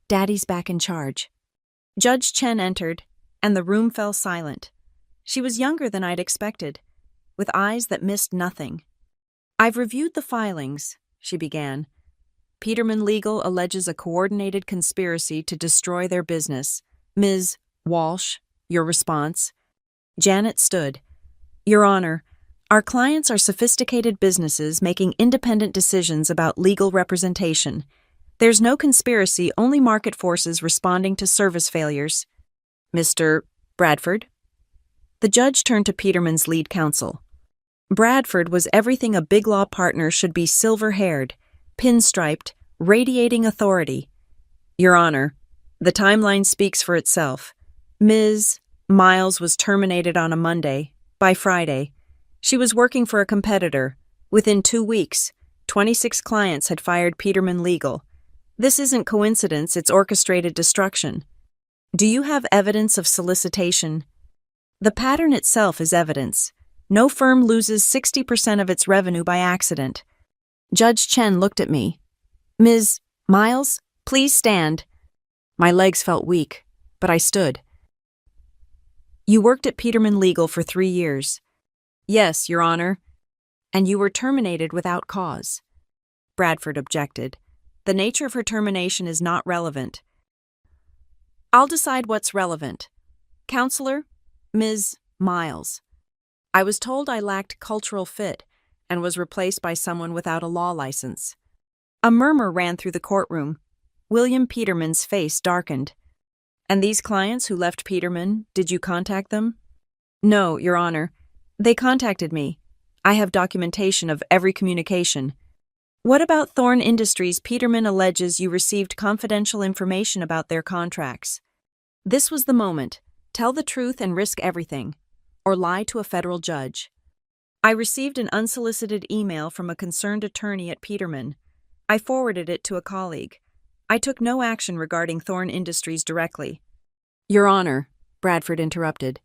"Daddy's back in charge." Judge Chen entered, and the room fell silent. She was younger than I'd expected, with eyes that missed nothing. "I've reviewed the filings," she began. "Peterman Legal alleges a coordinated conspiracy to destroy their business. Ms. Walsh, your response?" Janet stood. "Your Honor, our clients are sophisticated businesses making independent decisions about legal representation. There's no conspiracy, only market forces responding to service failures." "Mr. Bradford?" The judge turned to Peterman's lead counsel. Bradford was everything a big law partner should be: silver-haired, pinstriped, radiating authority. "Your Honor, the timeline speaks for itself. Ms. Miles was terminated on a Monday. By Friday, she was working for a competitor. Within 2 weeks, 26 clients had fired Peterman Legal. This isn't coincidence, it's orchestrated destruction. Do you have evidence of solicitation?" "The pattern itself is evidence. No firm loses 60% of its revenue by accident." Judge Chen looked at me. "Ms. Miles, please stand." My legs felt weak, but I stood. "You worked at Peterman Legal for 3 years." "Yes, Your Honor." "And you were terminated without cause." Bradford objected. "The nature of her termination is not relevant." "I'll decide what's relevant. Counselor, Ms. Miles. I was told I lacked cultural fit and was replaced by someone without a law license." A murmur ran through the courtroom. William Peterman's face darkened. "And these clients who left Peterman, did you contact them?" "No, Your Honor. They contacted me. I have documentation of every communication." "What about Thorne Industries? Peterman alleges you received confidential information about their contracts." This was the moment. Tell the truth and risk everything, or lie to a federal judge. "I received an unsolicited email from a concerned attorney at Peterman. I forwarded it to a colleague. I took no action regarding Thorne Industries directly." "Your Honor," Bradford interrupted,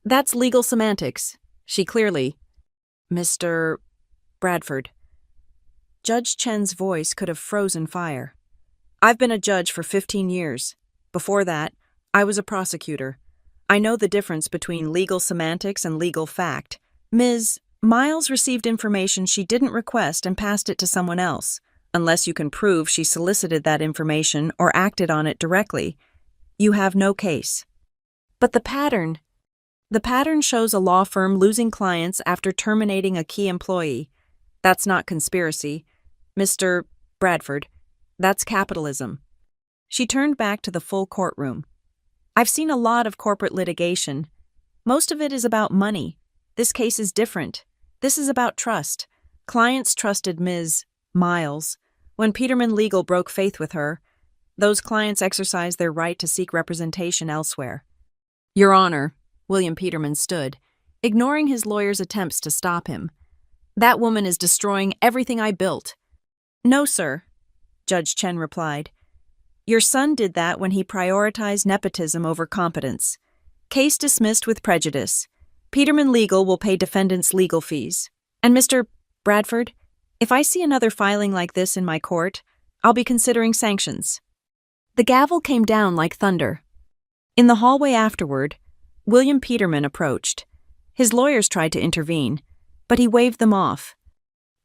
"that's legal semantics. She clearly—" "Mr. Bradford." Judge Chen's voice could have frozen fire. "I've been a judge for 15 years. Before that, I was a prosecutor. I know the difference between legal semantics and legal fact. Ms. Miles received information she didn't request and passed it to someone else. Unless you can prove she solicited that information or acted on it directly, you have no case." "But the pattern—" "The pattern shows a law firm losing clients after terminating a key employee. That's not conspiracy. Mr. Bradford, that's capitalism." She turned back to the full courtroom. "I've seen a lot of corporate litigation. Most of it is about money. This case is different. This is about trust. Clients trusted Ms. Miles. When Peterman Legal broke faith with her, those clients exercised their right to seek representation elsewhere." "Your Honor," William Peterman stood, ignoring his lawyer's attempts to stop him. "That woman is destroying everything I built." "No, sir," Judge Chen replied. Your son did that when he prioritized nepotism over competence. Case dismissed with prejudice. Peterman Legal will pay defendants' legal fees. And Mr. Bradford, if I see another filing like this in my court, I'll be considering sanctions." The gavel came down like thunder. In the hallway afterward, William Peterman approached. His lawyers tried to intervene, but he waved them off.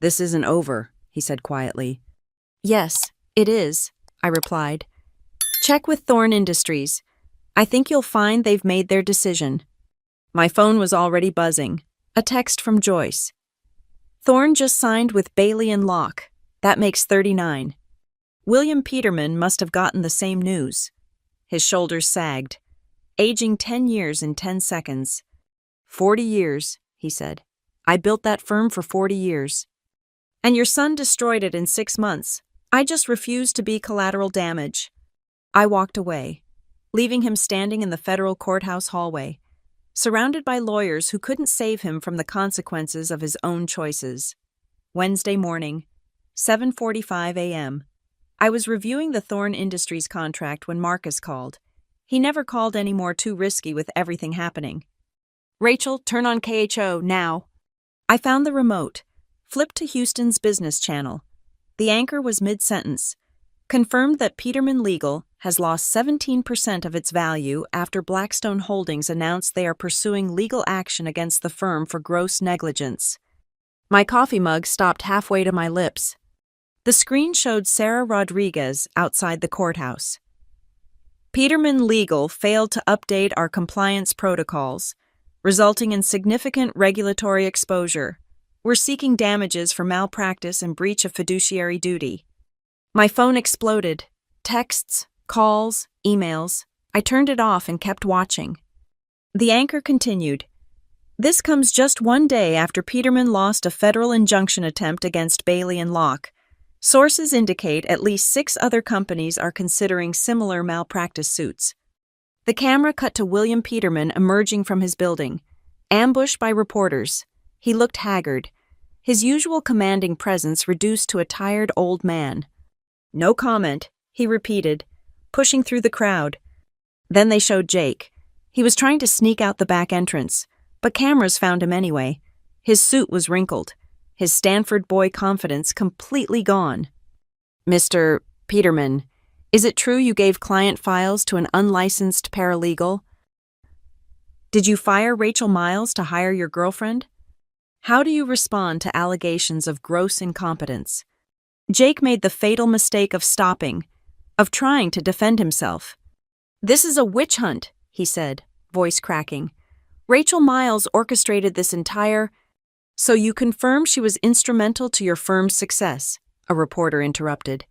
"This isn't over," he said quietly. "Yes, it is," I replied. "Check with Thorne Industries. I think you'll find they've made their decision." My phone was already buzzing. A text from Joyce. "Thorne just signed with Bailey and Locke. That makes 39. William Peterman must have gotten the same news." His shoulders sagged. "Aging 10 years in 10 seconds. 40 years, he said. "I built that firm for 40 years. And your son destroyed it in 6 months. I just refused to be collateral damage." I walked away, leaving him standing in the federal courthouse hallway, surrounded by lawyers who couldn't save him from the consequences of his own choices. Wednesday morning, 7:45 a.m. I was reviewing the Thorne Industries contract when Marcus called. He never called any more too risky with everything happening. "Rachel, turn on KHO, now." I found the remote, flipped to Houston's business channel. The anchor was mid-sentence. "Confirmed that Peterman Legal has lost 17% of its value after Blackstone Holdings announced they are pursuing legal action against the firm for gross negligence." My coffee mug stopped halfway to my lips. The screen showed Sarah Rodriguez outside the courthouse. "Peterman Legal failed to update our compliance protocols, resulting in significant regulatory exposure. We're seeking damages for malpractice and breach of fiduciary duty." My phone exploded. Texts, calls, emails. I turned it off and kept watching. The anchor continued. "This comes just one day after Peterman lost a federal injunction attempt against Bailey and Locke. Sources indicate at least 6 other companies are considering similar malpractice suits." The camera cut to William Peterman emerging from his building, ambushed by reporters. He looked haggard, his usual commanding presence reduced to a tired old man. "No comment," he repeated, pushing through the crowd. Then they showed Jake. He was trying to sneak out the back entrance, but cameras found him anyway. His suit was wrinkled, his Stanford boy confidence completely gone. "Mr. Peterman, is it true you gave client files to an unlicensed paralegal? Did you fire Rachel Miles to hire your girlfriend? How do you respond to allegations of gross incompetence?" Jake made the fatal mistake of stopping, of trying to defend himself. "This is a witch hunt," he said, voice cracking. "Rachel Miles orchestrated this entire—" "So you confirm she was instrumental to your firm's success?" a reporter interrupted.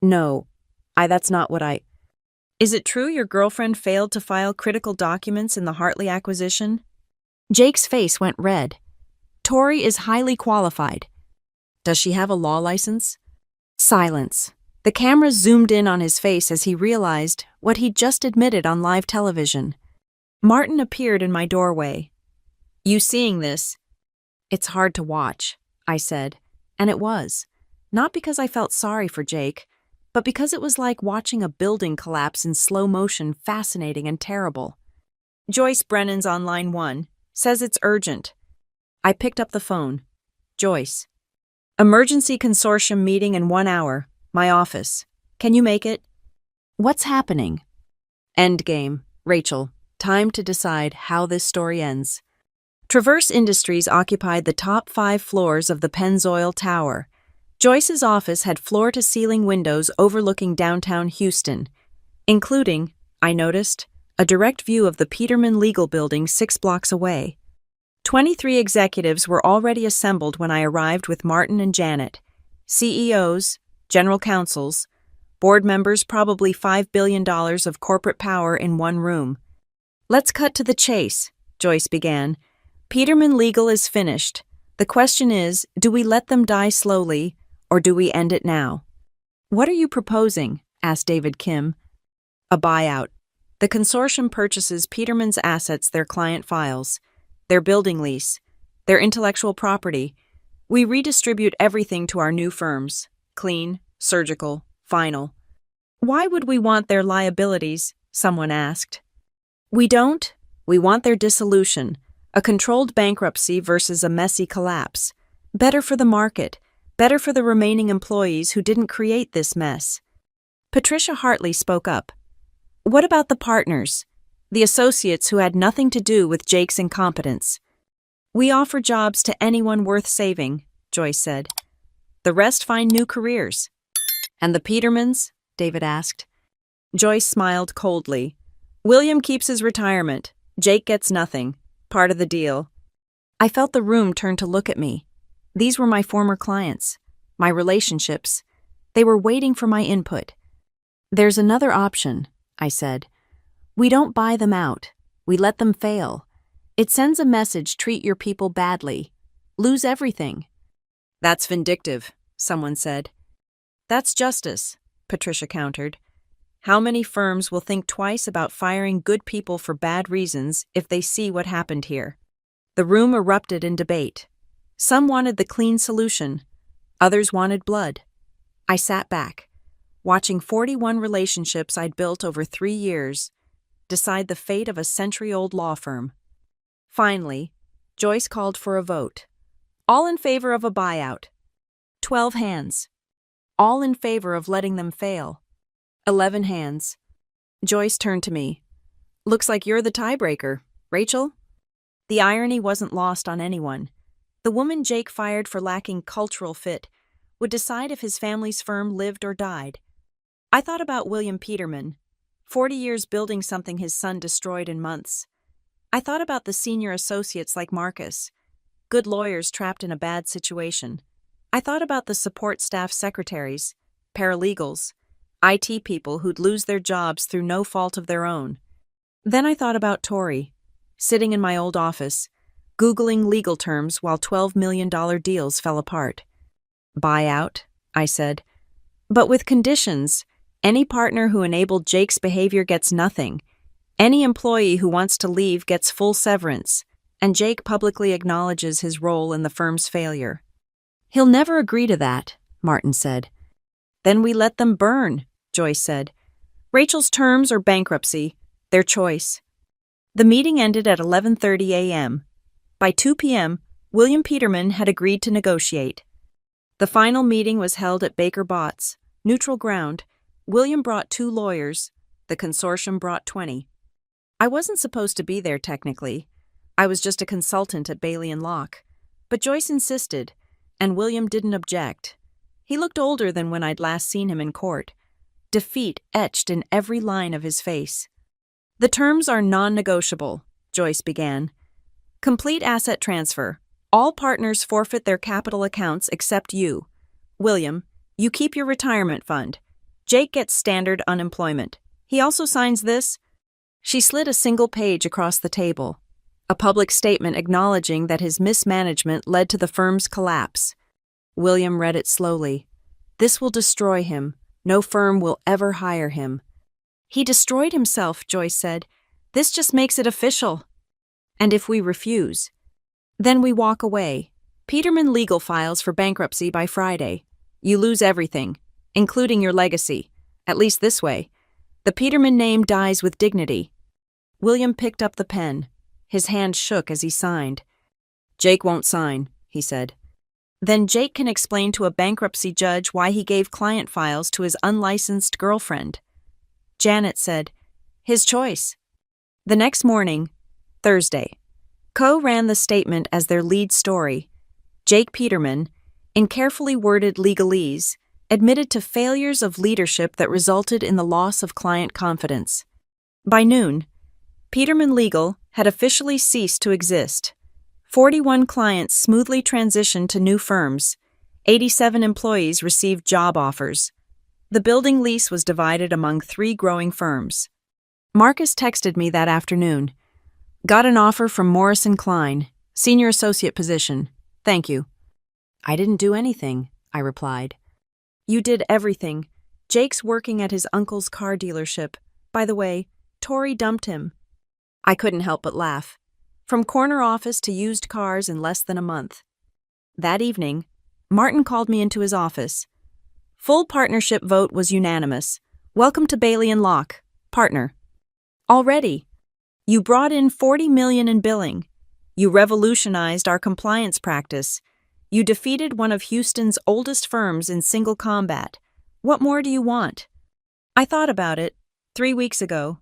"No, that's not what I—" "Is it true your girlfriend failed to file critical documents in the Hartley acquisition?" Jake's face went red. "Tori is highly qualified." "Does she have a law license?" Silence. The camera zoomed in on his face as he realized what he'd just admitted on live television. Martin appeared in my doorway. "You seeing this?" "It's hard to watch," I said, and it was. Not because I felt sorry for Jake, but because it was like watching a building collapse in slow motion, fascinating and terrible. "Joyce Brennan's on line 1. Says it's urgent." I picked up the phone. "Joyce. Emergency consortium meeting in 1 hour. My office. Can you make it?" "What's happening?" "Endgame. Rachel. Time to decide how this story ends." Traverse Industries occupied the top 5 floors of the Pennzoil Tower. Joyce's office had floor-to-ceiling windows overlooking downtown Houston, including, I noticed, a direct view of the Peterman Legal Building 6 blocks away. 23 executives were already assembled when I arrived with Martin and Janet. CEOs, general counsels, board members, probably $5 billion of corporate power in one room. "Let's cut to the chase," Joyce began. "Peterman Legal is finished. The question is, do we let them die slowly, or do we end it now?" "What are you proposing?" asked David Kim. "A buyout. The consortium purchases Peterman's assets, their client files, their building lease, their intellectual property. We redistribute everything to our new firms. Clean, surgical, final. Why would we want their liabilities? Someone asked. We don't. We want their dissolution, a controlled bankruptcy versus a messy collapse. Better for the market, better for the remaining employees who didn't create this mess. Patricia Hartley spoke up. What about the partners? The associates who had nothing to do with Jake's incompetence? We offer jobs to anyone worth saving, Joyce said. The rest find new careers. And the Petermans? David asked. Joyce smiled coldly. William keeps his retirement. Jake gets nothing. Part of the deal. I felt the room turn to look at me. These were my former clients, my relationships. They were waiting for my input. There's another option, I said. We don't buy them out. We let them fail. It sends a message: treat your people badly. Lose everything. That's vindictive, someone said. That's justice, Patricia countered. How many firms will think twice about firing good people for bad reasons if they see what happened here? The room erupted in debate. Some wanted the clean solution. Others wanted blood. I sat back, watching 41 relationships I'd built over 3 years decide the fate of a century-old law firm. Finally, Joyce called for a vote. All in favor of a buyout. 12 hands. All in favor of letting them fail. 11 hands. Joyce turned to me. Looks like you're the tiebreaker, Rachel? The irony wasn't lost on anyone. The woman Jake fired for lacking cultural fit would decide if his family's firm lived or died. I thought about William Peterman, 40 years building something his son destroyed in months. I thought about the senior associates like Marcus, good lawyers trapped in a bad situation. I thought about the support staff secretaries, paralegals, IT people who'd lose their jobs through no fault of their own. Then I thought about Tori, sitting in my old office, Googling legal terms while $12 million deals fell apart. Buyout, I said. But with conditions. Any partner who enabled Jake's behavior gets nothing. Any employee who wants to leave gets full severance, and Jake publicly acknowledges his role in the firm's failure. He'll never agree to that, Martin said. Then we let them burn, Joyce said. Rachel's terms or bankruptcy, their choice. The meeting ended at 11:30 a.m. By 2 p.m., William Peterman had agreed to negotiate. The final meeting was held at Baker Bott's, neutral ground. William brought 2 lawyers. The consortium brought 20. I wasn't supposed to be there technically. I was just a consultant at Bailey & Locke. But Joyce insisted, and William didn't object. He looked older than when I'd last seen him in court, defeat etched in every line of his face. The terms are non-negotiable, Joyce began. Complete asset transfer. All partners forfeit their capital accounts except you. William, you keep your retirement fund. Jake gets standard unemployment. He also signs this. She slid a single page across the table. A public statement acknowledging that his mismanagement led to the firm's collapse. William read it slowly. This will destroy him. No firm will ever hire him. He destroyed himself, Joyce said. This just makes it official. And if we refuse? Then we walk away. Peterman legal files for bankruptcy by Friday. You lose everything, including your legacy. At least this way. The Peterman name dies with dignity. William picked up the pen. His hand shook as he signed. Jake won't sign, he said. Then Jake can explain to a bankruptcy judge why he gave client files to his unlicensed girlfriend. Janet said, his choice. The next morning, Thursday, Co ran the statement as their lead story. Jake Peterman, in carefully worded legalese, admitted to failures of leadership that resulted in the loss of client confidence. By noon, Peterman Legal had officially ceased to exist. 41 clients smoothly transitioned to new firms. 87 employees received job offers. The building lease was divided among 3 growing firms. Marcus texted me that afternoon. Got an offer from Morrison Klein, senior associate position. Thank you. I didn't do anything, I replied. You did everything. Jake's working at his uncle's car dealership. By the way, Tori dumped him. I couldn't help but laugh. From corner office to used cars in less than a month. That evening, Martin called me into his office. Full partnership vote was unanimous. Welcome to Bailey and Locke, partner. Already, you brought in $40 million in billing. You revolutionized our compliance practice. You defeated one of Houston's oldest firms in single combat. What more do you want? I thought about it 3 weeks ago.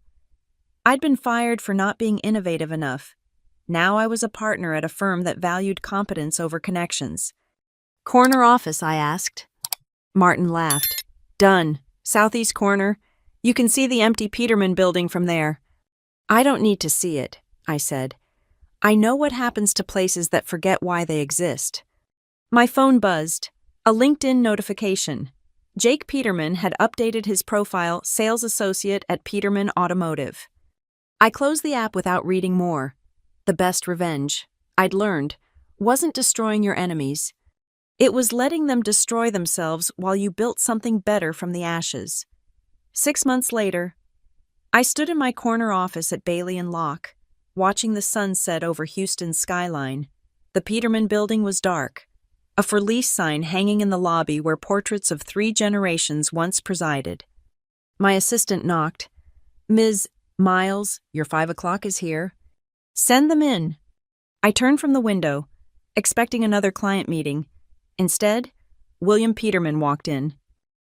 I'd been fired for not being innovative enough. Now I was a partner at a firm that valued competence over connections. Corner office, I asked. Martin laughed. Done. Southeast corner. You can see the empty Peterman building from there. I don't need to see it, I said. I know what happens to places that forget why they exist. My phone buzzed. A LinkedIn notification. Jake Peterman had updated his profile sales associate at Peterman Automotive. I closed the app without reading more. The best revenge, I'd learned, wasn't destroying your enemies. It was letting them destroy themselves while you built something better from the ashes. 6 months later, I stood in my corner office at Bailey and Locke, watching the sun set over Houston's skyline. The Peterman building was dark, a for lease sign hanging in the lobby where portraits of 3 generations once presided. My assistant knocked. Ms. Miles, your 5 o'clock is here. Send them in. I turned from the window, expecting another client meeting. Instead, William Peterman walked in.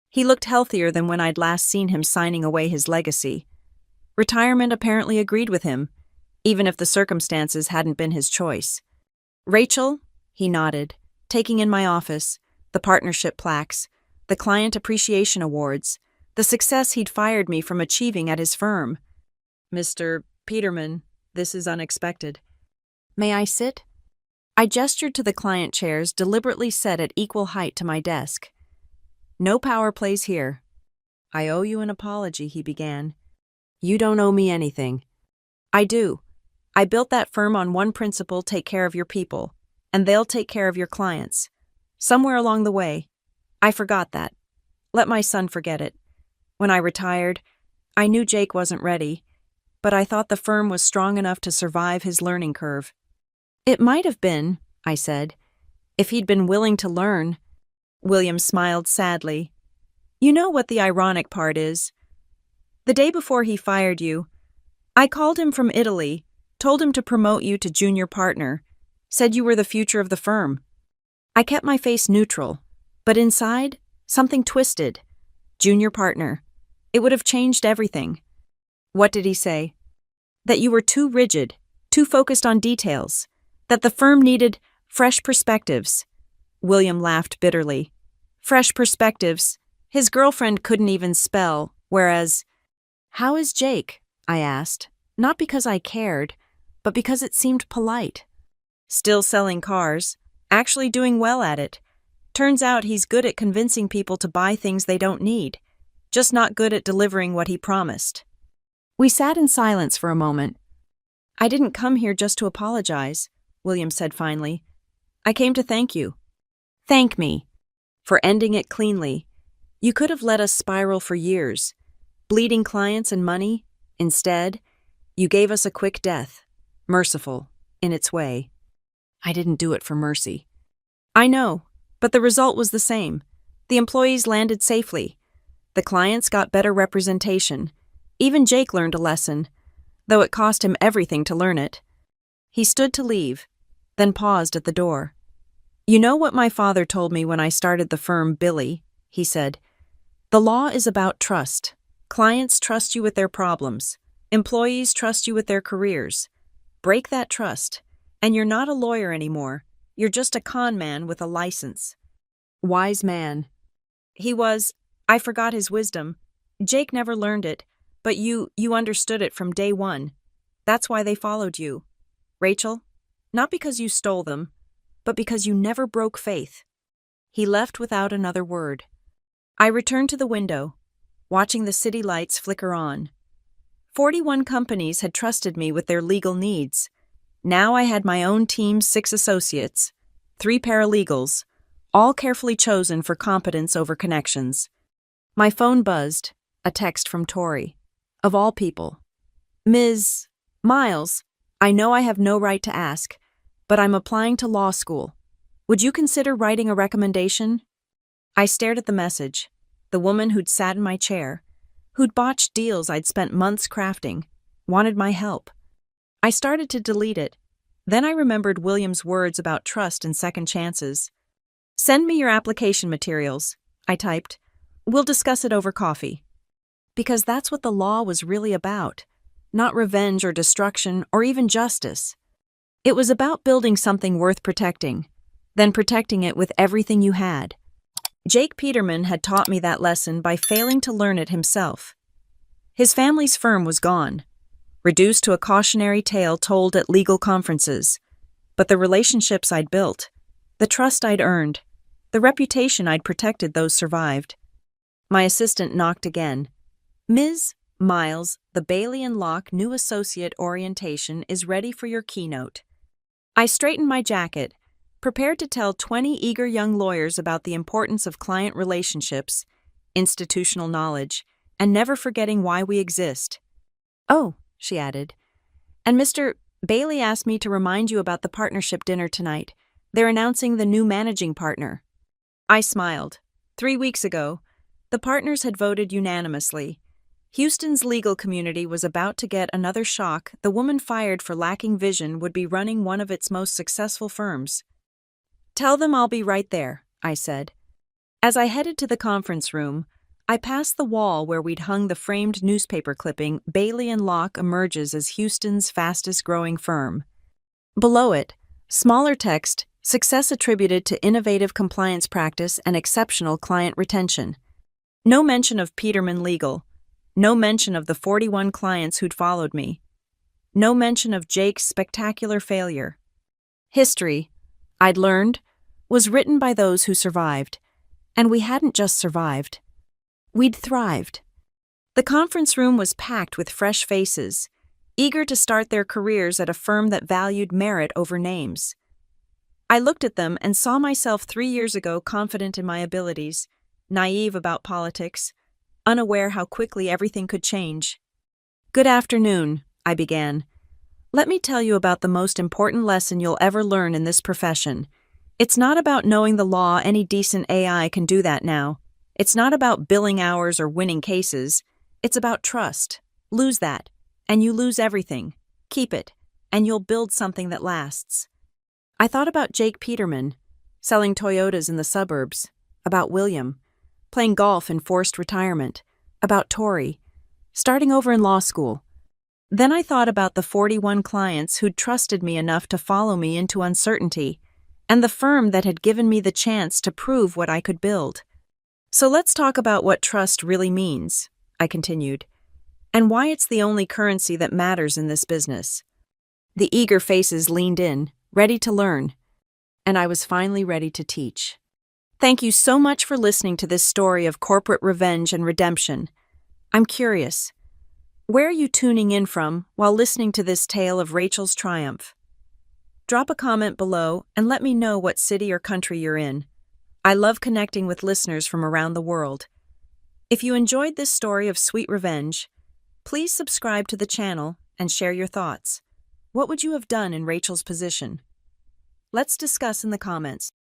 He looked healthier than when I'd last seen him signing away his legacy. Retirement apparently agreed with him, even if the circumstances hadn't been his choice. Rachel, he nodded, taking in my office, the partnership plaques, the client appreciation awards, the success he'd fired me from achieving at his firm. Mr. Peterman, this is unexpected. May I sit? I gestured to the client chairs deliberately set at equal height to my desk. No power plays here. I owe you an apology, he began. You don't owe me anything. I do. I built that firm on one principle: take care of your people, and they'll take care of your clients. Somewhere along the way, I forgot that. Let my son forget it. When I retired, I knew Jake wasn't ready, but I thought the firm was strong enough to survive his learning curve. It might have been, I said, if he'd been willing to learn. William smiled sadly. You know what the ironic part is? The day before he fired you, I called him from Italy, told him to promote you to junior partner, said you were the future of the firm. I kept my face neutral, but inside, something twisted. Junior partner. It would have changed everything. What did he say? That you were too rigid, too focused on details, that the firm needed fresh perspectives. William laughed bitterly. Fresh perspectives. His girlfriend couldn't even spell, whereas... How is Jake? I asked, not because I cared, but because it seemed polite. Still selling cars, actually doing well at it. Turns out he's good at convincing people to buy things they don't need, just not good at delivering what he promised. We sat in silence for a moment. I didn't come here just to apologize, William said finally. I came to thank you. Thank me. For ending it cleanly. You could have let us spiral for years, bleeding clients and money. Instead, you gave us a quick death, merciful, in its way. I didn't do it for mercy. I know, but the result was the same. The employees landed safely. The clients got better representation. Even Jake learned a lesson, though it cost him everything to learn it. He stood to leave, then paused at the door. You know what my father told me when I started the firm, Billy, he said. The law is about trust. Clients trust you with their problems. Employees trust you with their careers. Break that trust, and you're not a lawyer anymore. You're just a con man with a license. Wise man. He was. I forgot his wisdom. Jake never learned it, but you understood it from day one. That's why they followed you. Rachel, not because you stole them, but because you never broke faith. He left without another word. I returned to the window, watching the city lights flicker on. 41 companies had trusted me with their legal needs. Now I had my own team's 6 associates, 3 paralegals, all carefully chosen for competence over connections. My phone buzzed, a text from Tori. Of all people. Ms. Miles, I know I have no right to ask, but I'm applying to law school. Would you consider writing a recommendation? I stared at the message, the woman who'd sat in my chair, who'd botched deals I'd spent months crafting, wanted my help. I started to delete it. Then I remembered William's words about trust and second chances. "Send me your application materials," I typed. "We'll discuss it over coffee." Because that's what the law was really about. Not revenge or destruction or even justice. It was about building something worth protecting, then protecting it with everything you had. Jake Peterman had taught me that lesson by failing to learn it himself. His family's firm was gone, reduced to a cautionary tale told at legal conferences. But the relationships I'd built, the trust I'd earned, the reputation I'd protected, those survived. My assistant knocked again. "Ms. Miles, the Bailey & Locke new associate orientation is ready for your keynote." I straightened my jacket, prepared to tell 20 eager young lawyers about the importance of client relationships, institutional knowledge, and never forgetting why we exist. "Oh," she added, "and Mr. Bailey asked me to remind you about the partnership dinner tonight. They're announcing the new managing partner." I smiled. 3 weeks ago, the partners had voted unanimously. Houston's legal community was about to get another shock. The woman fired for lacking vision would be running one of its most successful firms. "Tell them I'll be right there," I said. As I headed to the conference room, I passed the wall where we'd hung the framed newspaper clipping, "Bailey & Locke emerges as Houston's fastest-growing firm." Below it, smaller text, "Success attributed to innovative compliance practice and exceptional client retention." No mention of Peterman Legal. No mention of the 41 clients who'd followed me. No mention of Jake's spectacular failure. History, I'd learned, was written by those who survived. And we hadn't just survived. We'd thrived. The conference room was packed with fresh faces, eager to start their careers at a firm that valued merit over names. I looked at them and saw myself 3 years ago, confident in my abilities, naive about politics, unaware how quickly everything could change. "Good afternoon," I began. "Let me tell you about the most important lesson you'll ever learn in this profession. It's not about knowing the law. Any decent AI can do that now. It's not about billing hours or winning cases. It's about trust. Lose that, and you lose everything. Keep it, and you'll build something that lasts." I thought about Jake Peterman, selling Toyotas in the suburbs, about William, playing golf in forced retirement, about Tori, starting over in law school. Then I thought about the 41 clients who'd trusted me enough to follow me into uncertainty, and the firm that had given me the chance to prove what I could build. "So let's talk about what trust really means," I continued, "and why it's the only currency that matters in this business." The eager faces leaned in, ready to learn, and I was finally ready to teach. Thank you so much for listening to this story of corporate revenge and redemption. I'm curious, where are you tuning in from while listening to this tale of Rachel's triumph? Drop a comment below and let me know what city or country you're in. I love connecting with listeners from around the world. If you enjoyed this story of sweet revenge, please subscribe to the channel and share your thoughts. What would you have done in Rachel's position? Let's discuss in the comments.